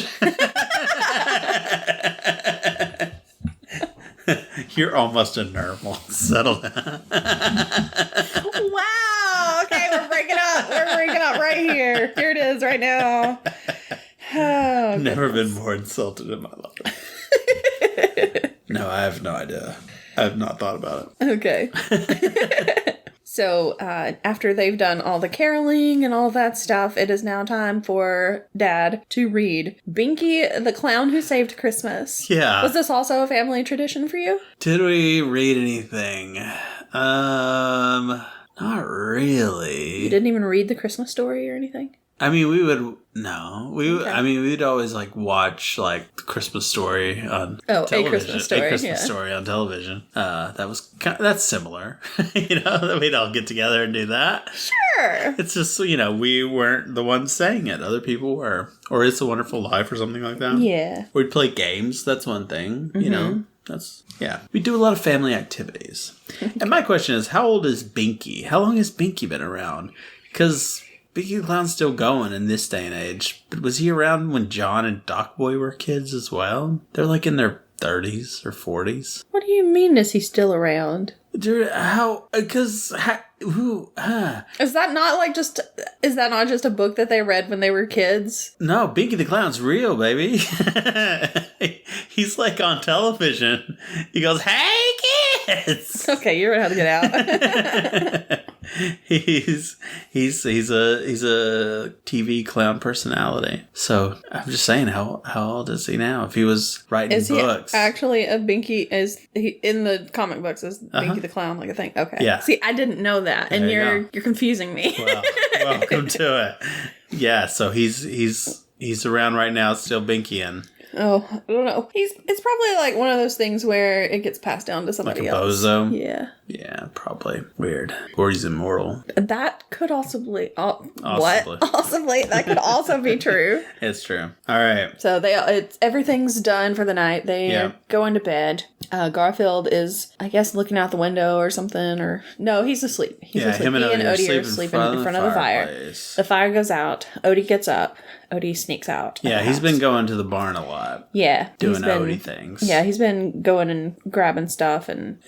You're almost a normal. Settle down. Wow. Okay, we're breaking up. We're breaking up right here. Here it is right now. Oh, never been more insulted in my life. No, I have no idea. I have not thought about it. Okay. So, after they've done all the caroling and all that stuff, it is now time for Dad to read Binky the Clown Who Saved Christmas. Yeah. Was this also a family tradition for you? Did we read anything? Not really. You didn't even read the Christmas story or anything? I mean, we would... No. We'd always, watch, the Christmas Story on television. A Christmas Story, A Christmas Story on television. That's similar. That we'd all get together and do that. Sure. It's just, we weren't the ones saying it. Other people were. Or It's a Wonderful Life or something like that. Yeah. We'd play games. That's one thing, We do a lot of family activities. Okay. And my question is, how old is Binky? How long has Binky been around? Because... Binky the Clown's still going in this day and age. But was he around when John and Doc Boy were kids as well? They're in their 30s or 40s. What do you mean, is he still around? Dude, how? Because, who? Is that not just a book that they read when they were kids? No, Binky the Clown's real, baby. He's on television. He goes, "Hey, kids!" Okay, you're gonna have to get out. He's a TV clown personality. So I'm just saying, how old is he now? If he was writing books, he actually a Binky in the comic books is Binky the Clown like a thing? Okay, yeah. See, I didn't know that, and you're confusing me. Well, welcome to it. Yeah, so he's around right now, still Binky-ing. Oh, I don't know. It's probably one of those things where it gets passed down to somebody else. Bozo? Yeah. Yeah, probably. Weird. Or he's immortal. That could also be... What? Possibly. That could also be true. It's true. All right. So everything's done for the night. They are going to bed. Garfield is, I guess, looking out the window or something. Or no, he's asleep. He's asleep. Him and Odie are sleeping in front of the fire. The fire goes out. Odie gets up. Odie sneaks out. Yeah, he's been going to the barn a lot. Yeah. Doing Odie things. Yeah, he's been going and grabbing stuff and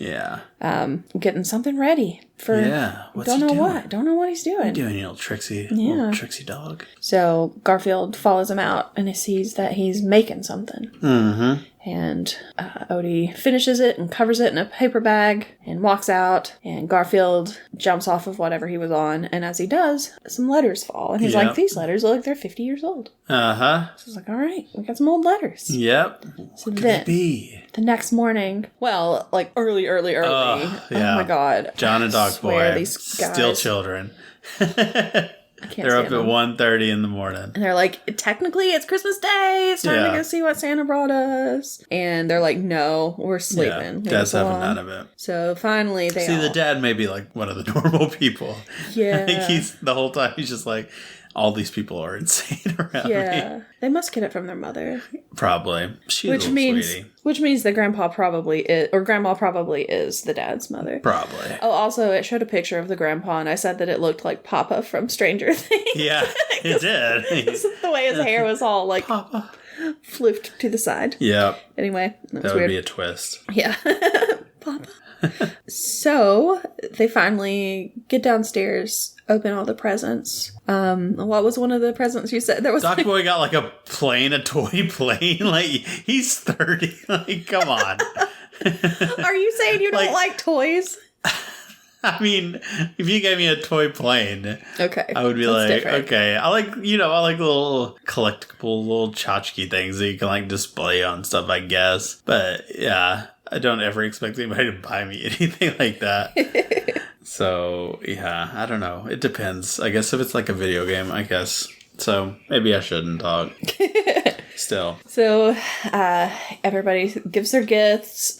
getting something ready for... Yeah. What's he doing? What? Don't know what he's doing. Doing little tricksy dog. So Garfield follows him out and he sees that he's making something. Mm-hmm. And Odie finishes it and covers it in a paper bag and walks out. And Garfield jumps off of whatever he was on. And as he does, some letters fall. And he's like, these letters look like they're 50 years old. Uh-huh. So he's like, all right, we got some old letters. Yep. So what could it be? The next morning, early. Oh my God. John and Doc Boy, these guys, still children. They're up at 1:30 in the morning. And they're like, technically, it's Christmas Day. It's time to go see what Santa brought us. And they're like, no, we're sleeping. Yeah, Dad's having none of it. So finally, the dad may be one of the normal people. Yeah. The whole time, he's just like, all these people are insane around me. Yeah. They must get it from their mother. Probably. She's sweetie. Which means that Grandma probably is the dad's mother. Probably. Oh, also, it showed a picture of the grandpa, and I said that it looked like Papa from Stranger Things. Yeah, it did. The way his hair was all Papa flipped to the side. Yeah. Anyway, that would be a twist. Yeah. Papa. So they finally get downstairs, open all the presents. What was one of the presents you said? There was Doc Boy got like a toy plane. Like, he's 30. Like, come on. Are you saying you don't like toys? I mean, if you gave me a toy plane, okay, I would be that's like, different. okay. I like little collectible, little tchotchke things that you can like display on stuff, I guess. But yeah, I don't ever expect anybody to buy me anything like that. So yeah, I don't know. It depends. I guess if it's like a video game, I guess. So maybe I shouldn't talk. Still. So, everybody gives their gifts.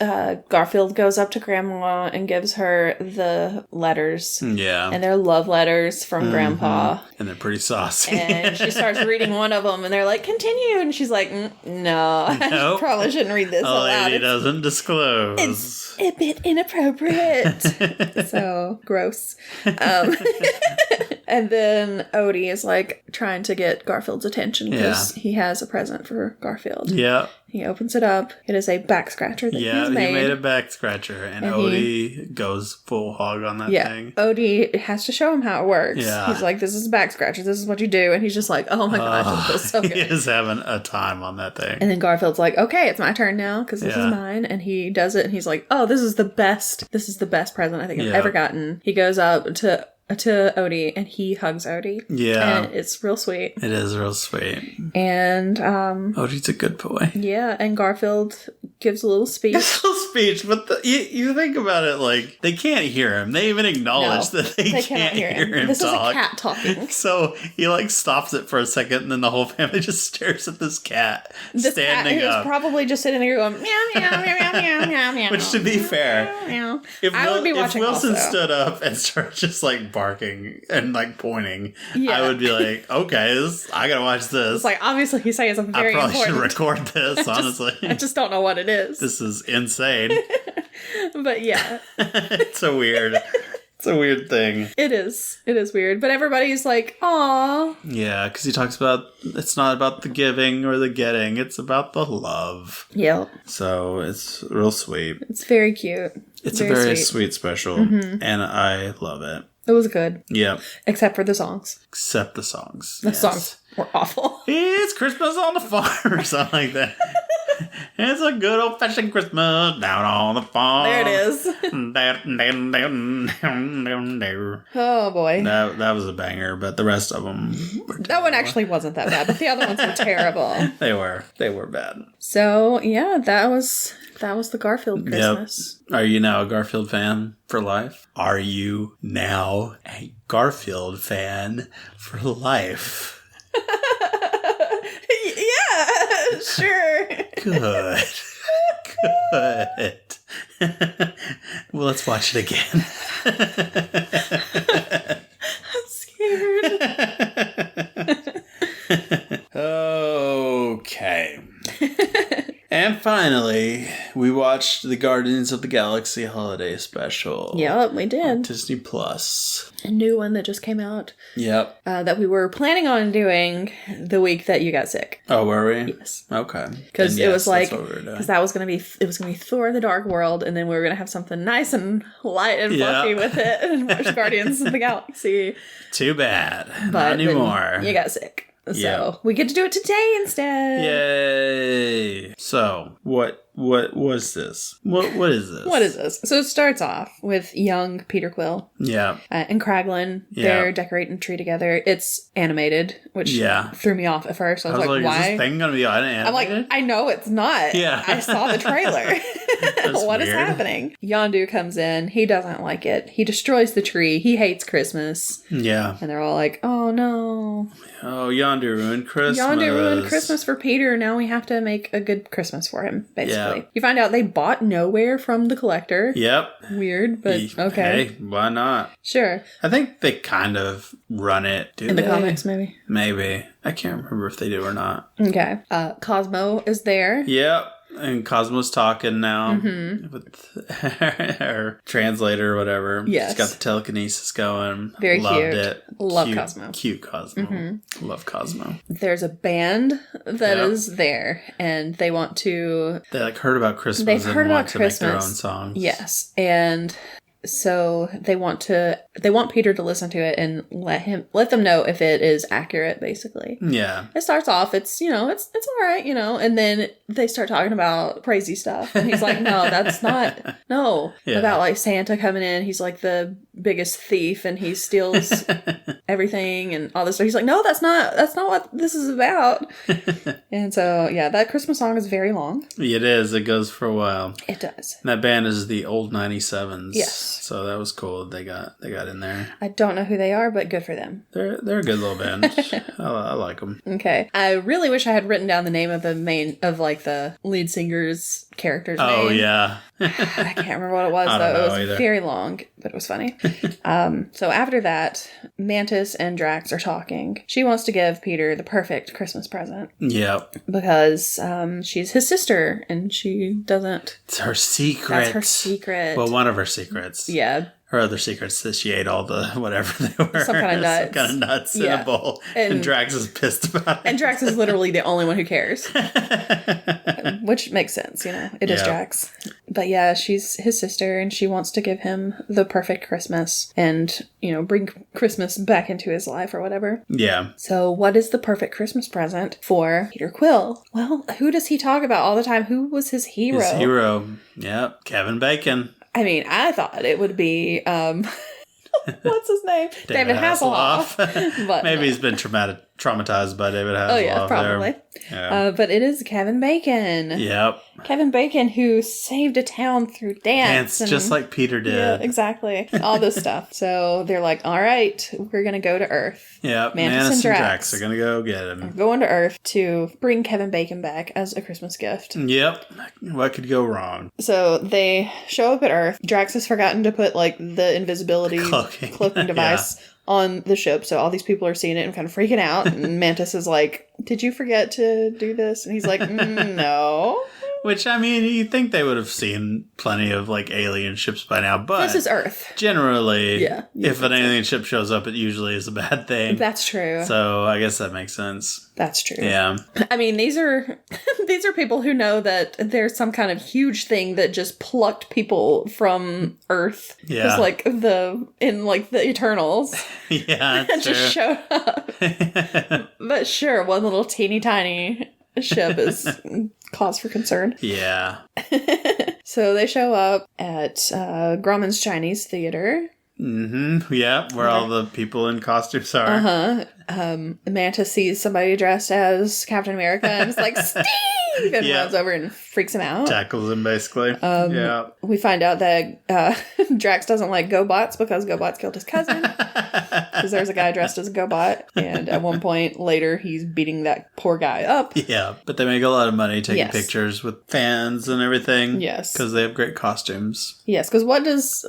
Garfield goes up to Grandma and gives her the letters. Yeah. And they're love letters from Grandpa. And they're pretty saucy. And she starts reading one of them, and they're like, continue. And she's like, no, Nope. I probably shouldn't read this A aloud. lady doesn't disclose. It's a bit inappropriate. So, gross. And then Odie is like trying to get Garfield's attention because he has a present for Garfield. Yeah. He opens it up. It is a back scratcher that he's made. He made a back scratcher, and Odie goes full hog on that thing. Odie has to show him how it works. Yeah. He's like, this is a back scratcher. This is what you do. And he's just like, oh my gosh, it feels so good. He is having a time on that thing. And then Garfield's like, okay, it's my turn now because this is mine. And he does it, and he's like, oh, this is the best. This is the best present I think I've ever gotten. He goes up to Odie, and he hugs Odie. Yeah. And it's real sweet. It is real sweet. And, Odie's a good boy. yeah, and Garfield gives a little speech. That's a little speech, but you think about it, like, they can't hear him. They even acknowledge that they can't hear him This talk. is a cat talking. So he, like, stops it for a second, and then the whole family just stares at this cat standing cat up. Who's probably just sitting there going, meow, meow, meow, meow, meow, meow, meow. Which, to be fair, meow. if I would be watching Wilson also. stood up and started just, like, barking and, like, pointing, Yeah. I would be like, okay, I gotta watch this. It's like, obviously he's saying something very I probably important. should record this, honestly. I just don't know what it is. This is insane. But yeah, It's a weird thing. it is. It is weird. But everybody's like, aw. Yeah, because he talks about it's not about the giving or the getting, it's about the love. Yep. So it's real sweet. It's very cute. It's a very sweet special, and I love it. It was good. Yep. Except for the songs. Except the songs. The songs were awful. It's Christmas on the farm or something like that. It's a good old-fashioned Christmas down on the farm. There it is. Oh boy. That was a banger, but the rest of them were terrible. That one actually wasn't that bad, but the other ones were terrible. They were bad. So yeah, that was the Garfield Christmas. Yep. Are you now a Garfield fan for life? Are you now a Garfield fan for life? Yeah, sure. Good. Good. Well, let's watch it again. I'm scared. Okay. And finally, we watched the Guardians of the Galaxy Holiday Special. Yep, we did. Disney Plus. A new one that just came out. Yep. That we were planning on doing the week that you got sick. Oh, were we? Yes. Okay. Because it was like, that's what we were doing. because that was going to be, it was going to be Thor the Dark World, and then we were going to have something nice and light and fluffy with it, and watch Guardians of the Galaxy. Too bad. But Not anymore. You got sick. So Yeah. we get to do it today instead. Yay. So, what was this? What is this? What is this? So it starts off with young Peter Quill Yeah. and Kraglin. They're decorating a tree together. It's animated, which threw me off at first. I was like, why? Is this thing going to be animated? I'm like, I know it's not. Yeah. I saw the trailer. What is weird. happening? Yondu comes in. He doesn't like it. He destroys the tree. He hates Christmas. Yeah. And they're all like, oh no. Oh, Yondu ruined Christmas. Yondu ruined Christmas for Peter. Now we have to make a good Christmas for him, basically. Yeah. You find out they bought Nowhere from the collector. Yep. Weird, but okay. Hey, why not? Sure. I think they kind of run it. In the comics, maybe? Maybe. I can't remember if they do or not. Okay. Cosmo is there. Yep. And Cosmo's talking now with her translator or whatever. Yes. She's got the telekinesis going. Very Loved cute. it. Love Cosmo. Cute Cosmo. Love Cosmo. There's a band that is there, and they want to... They like heard about Christmas and want to make their own songs. Yes, and... So they want Peter to listen to it and let them know if it is accurate, basically. Yeah. It starts off, it's all right, and then they start talking about crazy stuff. And he's like, no, that's not, no. Yeah. About like Santa coming in, he's like the biggest thief and he steals everything and all this stuff. He's like, no, that's not what this is about. And so, yeah, that Christmas song is very long. It is. It goes for a while. It does. And that band is the Old 97s. Yes. So that was cool. They got in there. I don't know who they are, but good for them. They're a good little band. I like them. Okay. I really wish I had written down the name of the lead singer's character's name. Oh, yeah. I can't remember what it was, though. It was either. very long, but it was funny. So after that, Mantis and Drax are talking. She wants to give Peter the perfect Christmas present. Yep. Because she's his sister, and she doesn't... It's her secret. That's her secret. Well, one of her secrets. Yeah. Her other secret's that she ate all the whatever they were. Some kind of nuts. Some kind of nuts in a bowl. And Drax is pissed about it. And Drax is literally the only one who cares. Which makes sense, It is Drax. But yeah, she's his sister and she wants to give him the perfect Christmas and, bring Christmas back into his life or whatever. Yeah. So what is the perfect Christmas present for Peter Quill? Well, who does he talk about all the time? Who was his hero? His hero. Yep. Kevin Bacon. I mean, I thought it would be, what's his name? David Hasselhoff. But maybe he's been traumatized by David Hasselhoff. Oh, yeah, probably. Yeah. But it is Kevin Bacon. Yep. Kevin Bacon, who saved a town through dance. Just like Peter did. Yeah, exactly. All this stuff. So they're like, all right, we're going to go to Earth. Yep. Mantis and Drax are going to go get him. Are going to Earth to bring Kevin Bacon back as a Christmas gift. Yep. What could go wrong? So they show up at Earth. Drax has forgotten to put the invisibility cloaking device on the ship. So all these people are seeing it and kind of freaking out. And Mantis is like, did you forget to do this? And he's like, no. Which, I mean, you'd think they would have seen plenty of, alien ships by now, but... This is Earth. Generally, if an alien ship shows up, it usually is a bad thing. That's true. So, I guess that makes sense. That's true. Yeah. I mean, these are people who know that there's some kind of huge thing that just plucked people from Earth. Yeah. Just, the Eternals. Yeah, that's true. Just showed up. But sure, one little teeny tiny ship is... cause for concern. Yeah. So they show up at Grauman's Chinese Theater. Mm-hmm. Yeah, where all the people in costumes are. Uh-huh. Mantis sees somebody dressed as Captain America and is like, Steve! And runs over and freaks him out. Tackles him, basically. We find out that Drax doesn't like GoBots because GoBots killed his cousin. Because there's a guy dressed as a GoBot. And at one point later, he's beating that poor guy up. Yeah, but they make a lot of money taking pictures with fans and everything. Yes. Because they have great costumes. Yes, because what does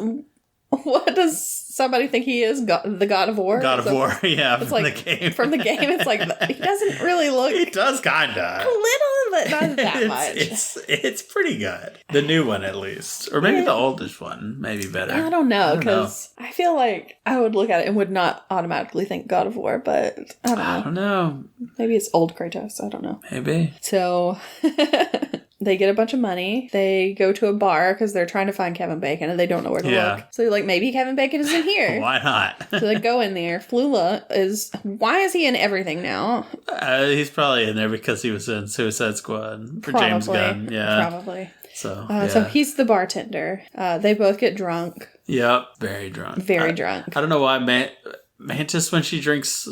somebody think he is? The God of War? God of War, yeah, it's from the game. From the game, it's like, he doesn't really look... He does, kinda. A little, but not that much. It's pretty good. The new one, at least. Or maybe the oldest one. Maybe better. I don't know, because I feel like I would look at it and would not automatically think God of War, but I don't know. Maybe it's old Kratos. I don't know. Maybe. So... They get a bunch of money. They go to a bar because they're trying to find Kevin Bacon and they don't know where to look. So they're like, maybe Kevin Bacon is in here. Why not? So they go in there. Flula is... Why is he in everything now? He's probably in there because he was in Suicide Squad for James Gunn. Yeah. Probably. So, so he's the bartender. They both get drunk. Yep. Very drunk. Very drunk. I don't know why Mantis, when she drinks...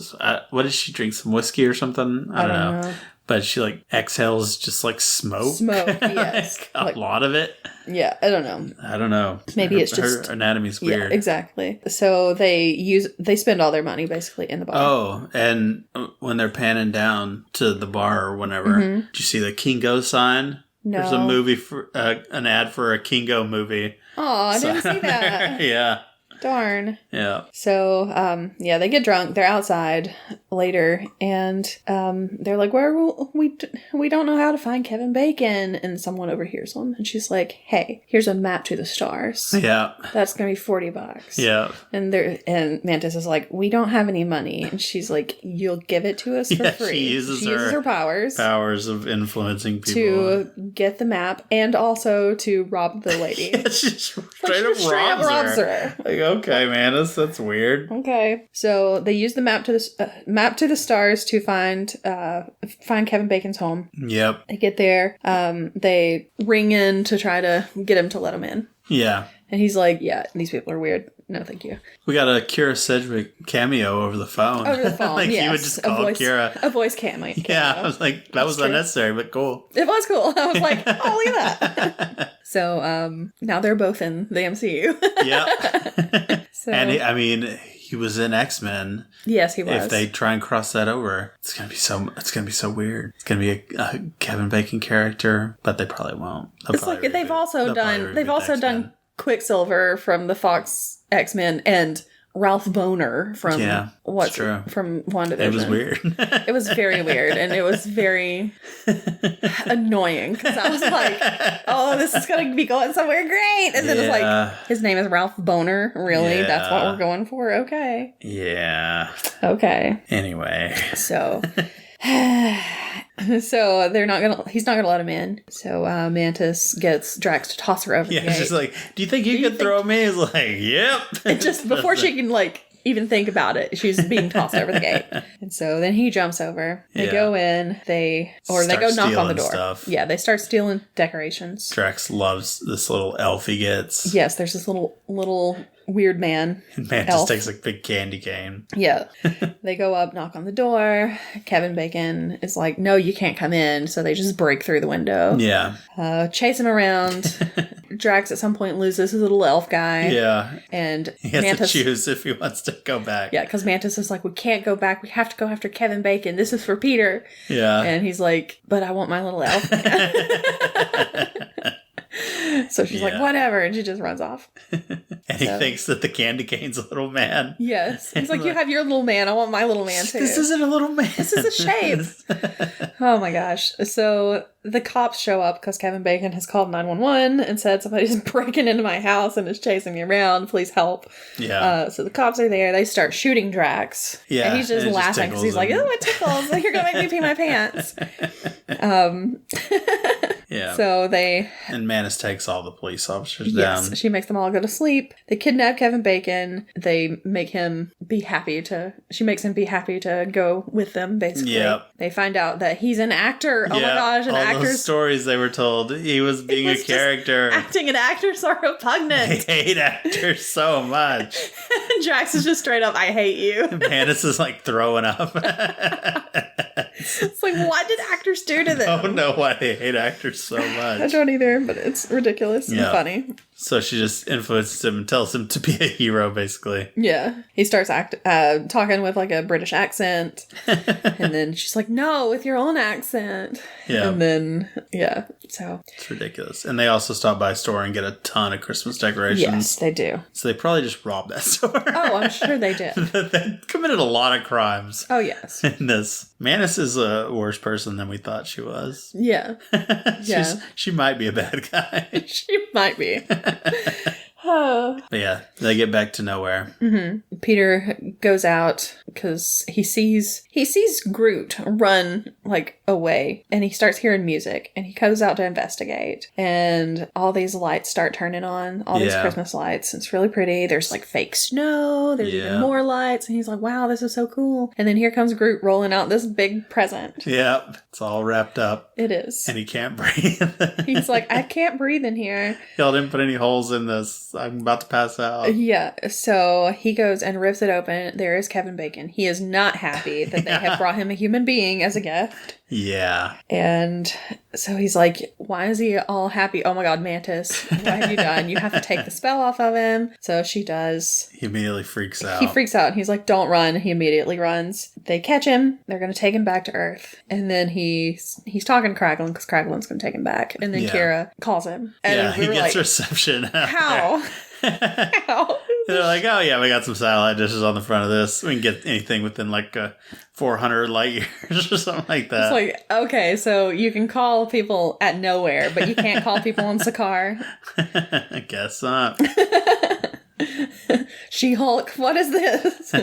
what does she drink? Some whiskey or something? I don't know. But she exhales just smoke. Smoke, yes. A lot of it. Yeah, I don't know. Maybe it's just... Her anatomy's weird. Yeah, exactly. So they spend all their money basically in the bar. Oh, and when they're panning down to the bar or whenever, did you see the Kingo sign? No. There's a movie, an ad for a Kingo movie. Oh, I didn't see that. Yeah. Darn. Yeah. So, they get drunk. They're outside later, and they're like, we don't know how to find Kevin Bacon. And someone overhears them, and she's like, hey, here's a map to the stars. Yeah. That's gonna be $40. Yeah. And Mantis is like, we don't have any money. And she's like, you'll give it to us for free. She uses her powers. Powers of influencing people. To get the map, and also to rob the lady. She straight up robs her. Like, okay, Mantis, that's weird. Okay. So they use the map to the stars to find Kevin Bacon's home. Yep. They get there. They ring in to try to get him to let him in. Yeah. And he's like, yeah, these people are weird. No, thank you. We got a Kira Sedgwick cameo over the phone. Like, yes. he would just call Kira. A voice cameo. Yeah, I was like, that was unnecessary, but cool. It was cool. I was like, oh, look at that. So, now they're both in the MCU. Yeah. So, and he was in X-Men. Yes, he was. If they try and cross that over, it's gonna be so weird. It's gonna be a Kevin Bacon character, but they probably won't. They've also done Quicksilver from the Fox X-Men and Ralph Boner from from WandaVision. It was weird. It was very weird, and it was very annoying because I was like, "Oh, this is going to be going somewhere great," and then it's like, his name is Ralph Boner. Really, that's what we're going for? Okay. Yeah. Okay. Anyway, so. So he's not gonna let him in. So Mantis gets Drax to toss her over the gate. She's like, do you think you could throw me? He's like, yep. And just before she can even think about it, she's being tossed over the gate. And so then he jumps over. They go in, they go knock on the door. Stuff. Yeah, they start stealing decorations. Drax loves this little elf he gets. Yes, there's this little weird man. Mantis takes a big candy cane. Yeah. They go up, knock on the door. Kevin Bacon is like, no, you can't come in. So they just break through the window. Yeah. Chase him around. Drax at some point loses his little elf guy. Yeah. And he has to choose if he wants to go back. Yeah, because Mantis is like, we can't go back. We have to go after Kevin Bacon. This is for Peter. Yeah. And he's like, but I want my little elf. So she's like, whatever. And she just runs off. And he thinks that the candy cane's a little man. Yes. He's like, you have your little man. I want my little man too. This isn't a little man. This is a shape. Oh my gosh. So the cops show up because Kevin Bacon has called 911 and said somebody's breaking into my house and is chasing me around. Please help. Yeah. So the cops are there. They start shooting Drax. Yeah. And he's just laughing because he's like, oh, it tickles. Like, you're going to make me pee my pants. Yeah. So And Mantis takes all the police officers down. Yes, she makes them all go to sleep. They kidnap Kevin Bacon. They make him be happy she makes him be happy to go with them, basically. Yep. They find out that he's an actor. Oh my gosh, an actor. All those stories they were told. He was being a character. Acting and actors are repugnant. I hate actors so much. Drax is just straight up, I hate you. Mantis is like throwing up. It's like, what did actors do to them? I don't know why they hate actors so much. I don't either, but it's ridiculous and funny. So she just influences him and tells him to be a hero, basically. Yeah. He starts talking with like a British accent. And then she's like, no, with your own accent. Yeah. And then, so. It's ridiculous. And they also stop by a store and get a ton of Christmas decorations. Yes, they do. So they probably just robbed that store. Oh, I'm sure they did. They committed a lot of crimes. Oh, yes. In this. Mantis is a worse person than we thought she was. Yeah. She might be a bad guy. She might be. But yeah, they get back to nowhere. Mm-hmm. Peter goes out because he sees Groot run away, and he starts hearing music, and he goes out to investigate, and all these lights start turning on, all these Christmas lights. It's really pretty. There's fake snow. There's even more lights, and he's like, "Wow, this is so cool!" And then here comes Groot rolling out this big present. Yep, it's all wrapped up. It is, and he can't breathe. He's like, "I can't breathe in here." Y'all didn't put any holes in this. I'm about to pass out. Yeah, so he goes and rips it open. There is Kevin Bacon. He is not happy that they have brought him a human being as a gift. Yeah. And so he's like, why is he all happy? Oh my god, Mantis, what have you done? You have to take the spell off of him. So she does. He immediately freaks out. He freaks out. He's like, don't run. He immediately runs. They catch him. They're going to take him back to Earth. And then he's talking to Kraglin because Kraglin's going to take him back. And then Kira calls him. And he gets reception. How? How? They're like, oh yeah, we got some satellite dishes on the front of this. We can get anything within like 400 light years or something like that. It's like, okay, so you can call people at nowhere, but you can't call people on Sakaar. I guess not. She-Hulk, what is this?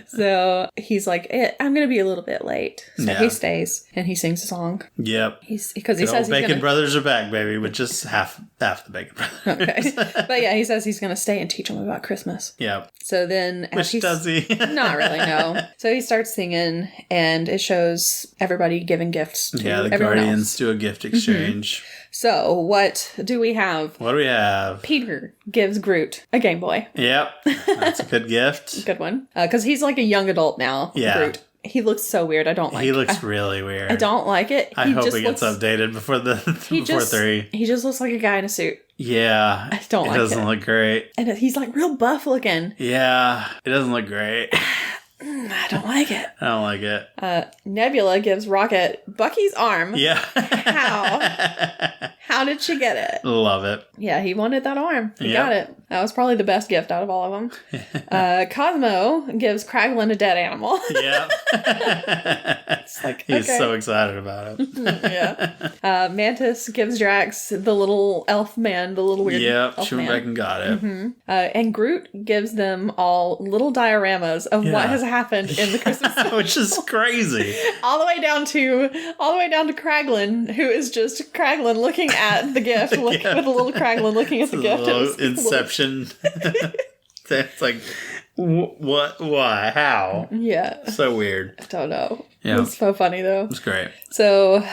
So he's like, I'm going to be a little bit late. So he stays and he sings a song. Yep. Because he says Bacon Brothers are back, baby, with just half the Bacon Brothers. Okay. But yeah, he says he's going to stay and teach them about Christmas. Yep. So then... Which does he? Not really, no. So he starts singing and it shows everybody giving gifts to everyone the Guardians else. do a gift exchange. So what do we have? What do we have? Peter gives Groot a Game Boy. Yep. That's a good gift. Good one. Because he's like a young adult now, Groot. He looks so weird. I don't like it. He looks really weird. I don't like it. I hope he gets updated before 3. He just looks like a guy in a suit. Yeah. I don't like it. It doesn't look great. And he's like real buff looking. Yeah. It doesn't look great. I don't like it. I don't like it. Nebula gives Rocket Bucky's arm. Yeah. How did she get it? Love it. Yeah, he wanted that arm. He got it. That was probably the best gift out of all of them. Cosmo gives Kraglin a dead animal. Yeah. It's like, he's so excited about it. Yeah. Mantis gives Drax the little elf man, the little weird elf she went back and got it. Mm-hmm. And Groot gives them all little dioramas of what has happened in the Christmas which is crazy. all the way down to Kraglin, who is just Kraglin looking at the gift, with a little Kraglin looking at the gift. Inception. It's like, what? Why? How? Yeah. So weird. I don't know. Yeah. It's so funny, though. It's great. So,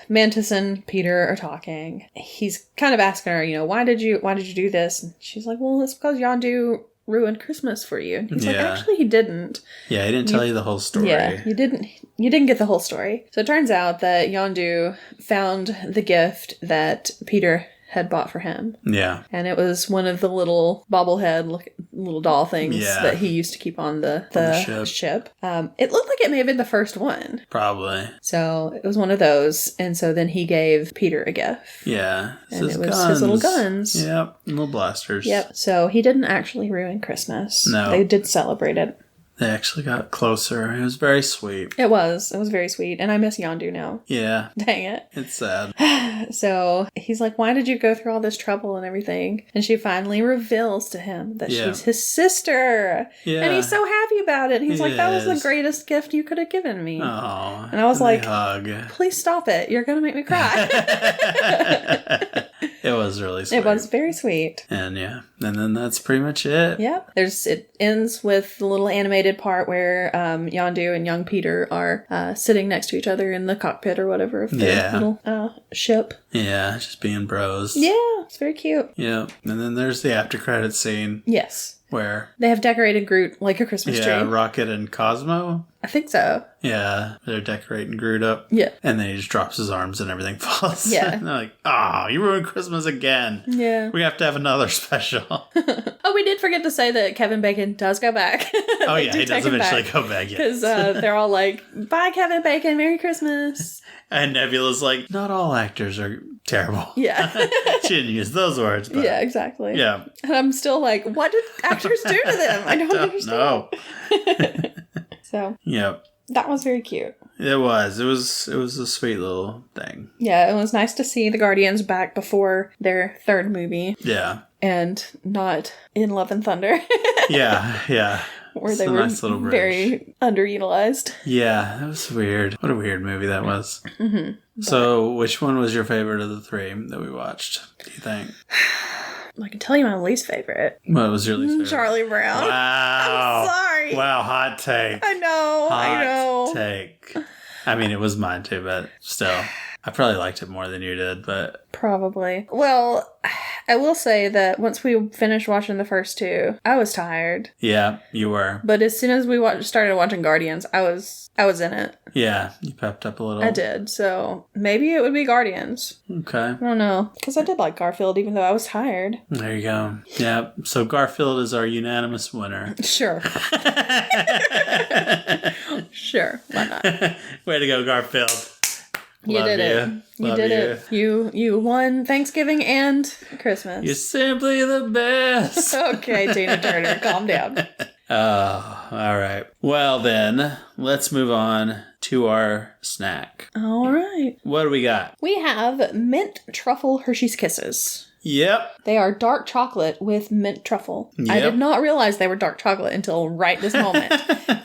Mantis and Peter are talking. He's kind of asking her, why did you do this? And she's like, well, it's because Yondu ruined Christmas for you. And he's like, actually, he didn't. Yeah, he didn't tell you the whole story. Yeah, you didn't get the whole story. So it turns out that Yondu found the gift that Peter had bought for him. Yeah. And it was one of the little bobblehead little doll things that he used to keep on the ship. It looked like it may have been the first one. Probably. So it was one of those. And so then he gave Peter a gift. Yeah. And it was his little guns. Yep. Little blasters. Yep. So he didn't actually ruin Christmas. No. They did celebrate it. They actually got closer. It was very sweet. It was very sweet. And I miss Yondu now. Yeah. Dang it. It's sad. So he's like, why did you go through all this trouble and everything? And she finally reveals to him that she's his sister. Yeah. And he's so happy about it. And he's like, that was the greatest gift you could have given me. Oh. And I was like, hug. Please stop it. You're going to make me cry. It was really sweet. It was very sweet. And and then that's pretty much it. Yep. It ends with the little animated part where Yondu and young Peter are sitting next to each other in the cockpit or whatever of the little ship. Yeah, just being bros. Yeah, it's very cute. Yeah. And then there's the after credit scene. Yes. Where they have decorated Groot like a Christmas tree. Yeah, Rocket and Cosmo. I think so. Yeah, they're decorating Groot up. Yeah. And then he just drops his arms and everything falls. Yeah. And they're like, you ruined Christmas again. Yeah. We have to have another special. Oh, we did forget to say that Kevin Bacon does go back. Oh, yeah, he does eventually go back. Because they're all like, bye, Kevin Bacon, Merry Christmas. And Nebula's like, not all actors are terrible. Yeah. She didn't use those words. But yeah, exactly. Yeah. And I'm still like, what did actors do to them? I don't understand. No. So. Yep. That was very cute. It was. It was a sweet little thing. Yeah, it was nice to see the Guardians back before their third movie. Yeah. And not in Love and Thunder. Yeah. Where they were nice little bridge. Very underutilized. Yeah, that was weird. What a weird movie that was. Mm-hmm. So, which one was your favorite of the 3 that we watched, do you think? I can tell you my least favorite. What was your least favorite? Charlie Brown. Wow. I'm sorry. Wow, hot take. I know. Hot take. I mean, it was mine too, but still. I probably liked it more than you did, but... Probably. Well, I will say that once we finished watching the first 2, I was tired. Yeah, you were. But as soon as we started watching Guardians, I was in it. Yeah, you pepped up a little. I did, so maybe it would be Guardians. Okay. I don't know. Because I did like Garfield, even though I was tired. There you go. Yeah, so Garfield is our unanimous winner. Sure. Sure, why not? Way to go, Garfield. You Love did it. you. You Love did you. it. You won Thanksgiving and Christmas. You're simply the best. Okay, Tina Turner, calm down. Oh, all right. Well, then, let's move on to our snack. All right. What do we got? We have mint truffle Hershey's Kisses. Yep. They are dark chocolate with mint truffle. I Yep. did not realize they were dark chocolate until right this moment.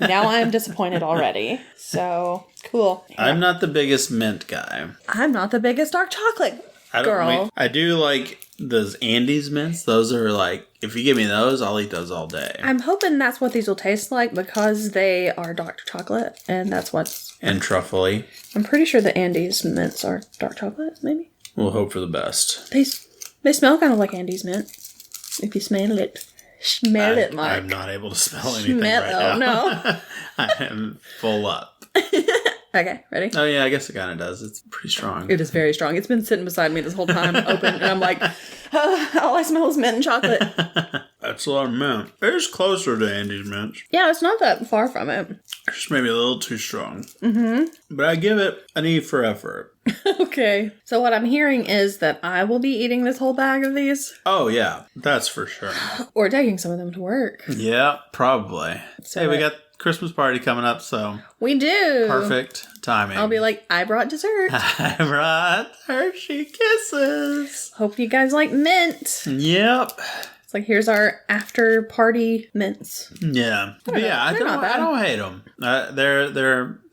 Now I am disappointed already. So, cool. I'm not the biggest mint guy. I'm not the biggest dark chocolate girl. I do like those Andes mints. Those are like, if you give me those, I'll eat those all day. I'm hoping that's what these will taste like because they are dark chocolate, and that's what's... And truffly. I'm pretty sure the Andes mints are dark chocolate, maybe? We'll hope for the best. They smell kind of like Andes mint. If you smell it. Smell it, Mark. I'm not able to smell anything Smell- right now. no. I am full up. Okay, ready? Oh yeah, I guess it kind of does. It's pretty strong. It is very strong. It's been sitting beside me this whole time, open, and I'm like, all I smell is mint and chocolate. That's a lot of mint. It's closer to Andes mints. Yeah, it's not that far from it. Just maybe a little too strong. Mm-hmm. But I give it an E for effort. Okay. So what I'm hearing is that I will be eating this whole bag of these, Oh yeah, that's for sure. or taking some of them to work. Yeah, probably. So hey, we that- got Christmas party coming up, so We do. perfect timing. I'll be like, I brought dessert. I brought Hershey Kisses. Hope you guys like mint. Yep. It's like, here's our after party mints. Yeah. But know. yeah, I They're not don't. bad. I don't hate them.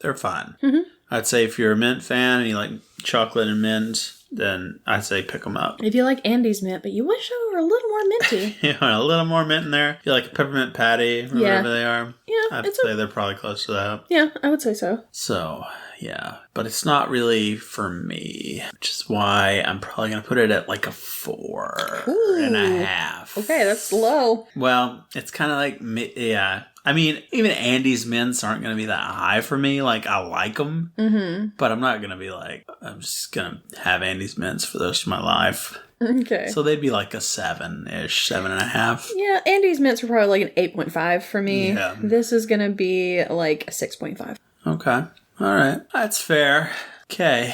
They're fine. Mm-hmm. I'd say if you're a mint fan and you like chocolate and mint, then I'd say pick them up. If you like Andes mint, but you wish they were a little more minty. You want a little more mint in there. You like a peppermint patty or Yeah. whatever they are. Yeah, I'd say they're probably close to that. Yeah, I would say so. So, yeah. But it's not really for me, which is why I'm probably going to put it at like a 4.5. Okay, that's low. Well, it's kind of like, yeah. I mean, even Andes mints aren't going to be that high for me. Like, I like them, but I'm not going to be like, I'm just going to have Andes mints for the rest of my life. Okay. So they'd be like a 7-ish, 7.5. Yeah, Andes mints are probably like an 8.5 for me. Yeah. This is going to be like a 6.5. Okay. All right. That's fair. Okay.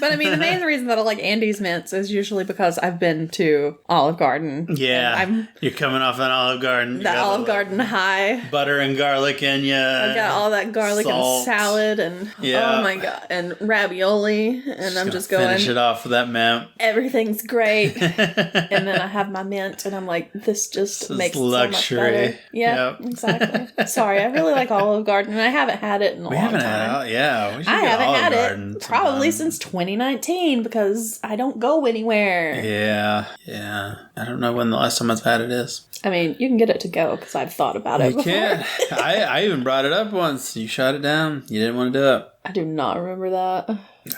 But I mean, the main reason that I like Andes mints is usually because I've been to Olive Garden. Yeah. You're coming off an Olive Garden. You That got Olive the Garden high. butter and garlic in you. I've got all that garlic salt. and salad and Yeah. oh my god, and ravioli, and I'm just going. Finish it off with that mint. Everything's great, and then I have my mint, and I'm like, this just This makes is it so much luxury. better. Yeah, Yep. exactly. Sorry, I really like Olive Garden, and I haven't had it in a We long haven't time. had it. Yeah. We should I get haven't Olive had Garden it probably sometime. since 2019 because I don't go anywhere. Yeah. Yeah. I don't know when the last time I've had it is. I mean, you can get it to go because I've thought about it You before. can. I even brought it up once. You shot it down. You didn't want to do it. I do not remember that.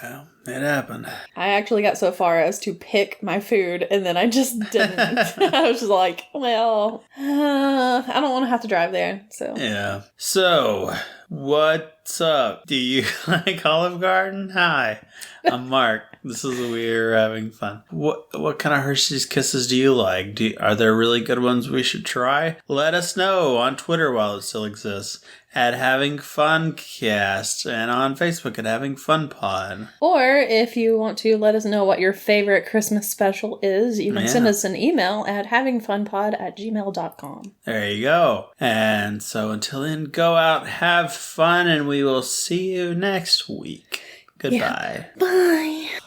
Well, it happened. I actually got so far as to pick my food, and then I just didn't. I was just like, well, I don't want to have to drive there. So Yeah. So, what's up? Do you like Olive Garden? Hi, I'm Mark. This is We're Having Fun. What kind of Hershey's Kisses do you like? Are there really good ones we should try? Let us know on Twitter while it still exists at Having Fun Cast and on Facebook at Having Fun Pod. Or if you want to let us know what your favorite Christmas special is, you can send Yeah. us an email at havingfunpod@gmail.com. There you go. And so until then, go out, have fun, and we will see you next week. Goodbye. Bye.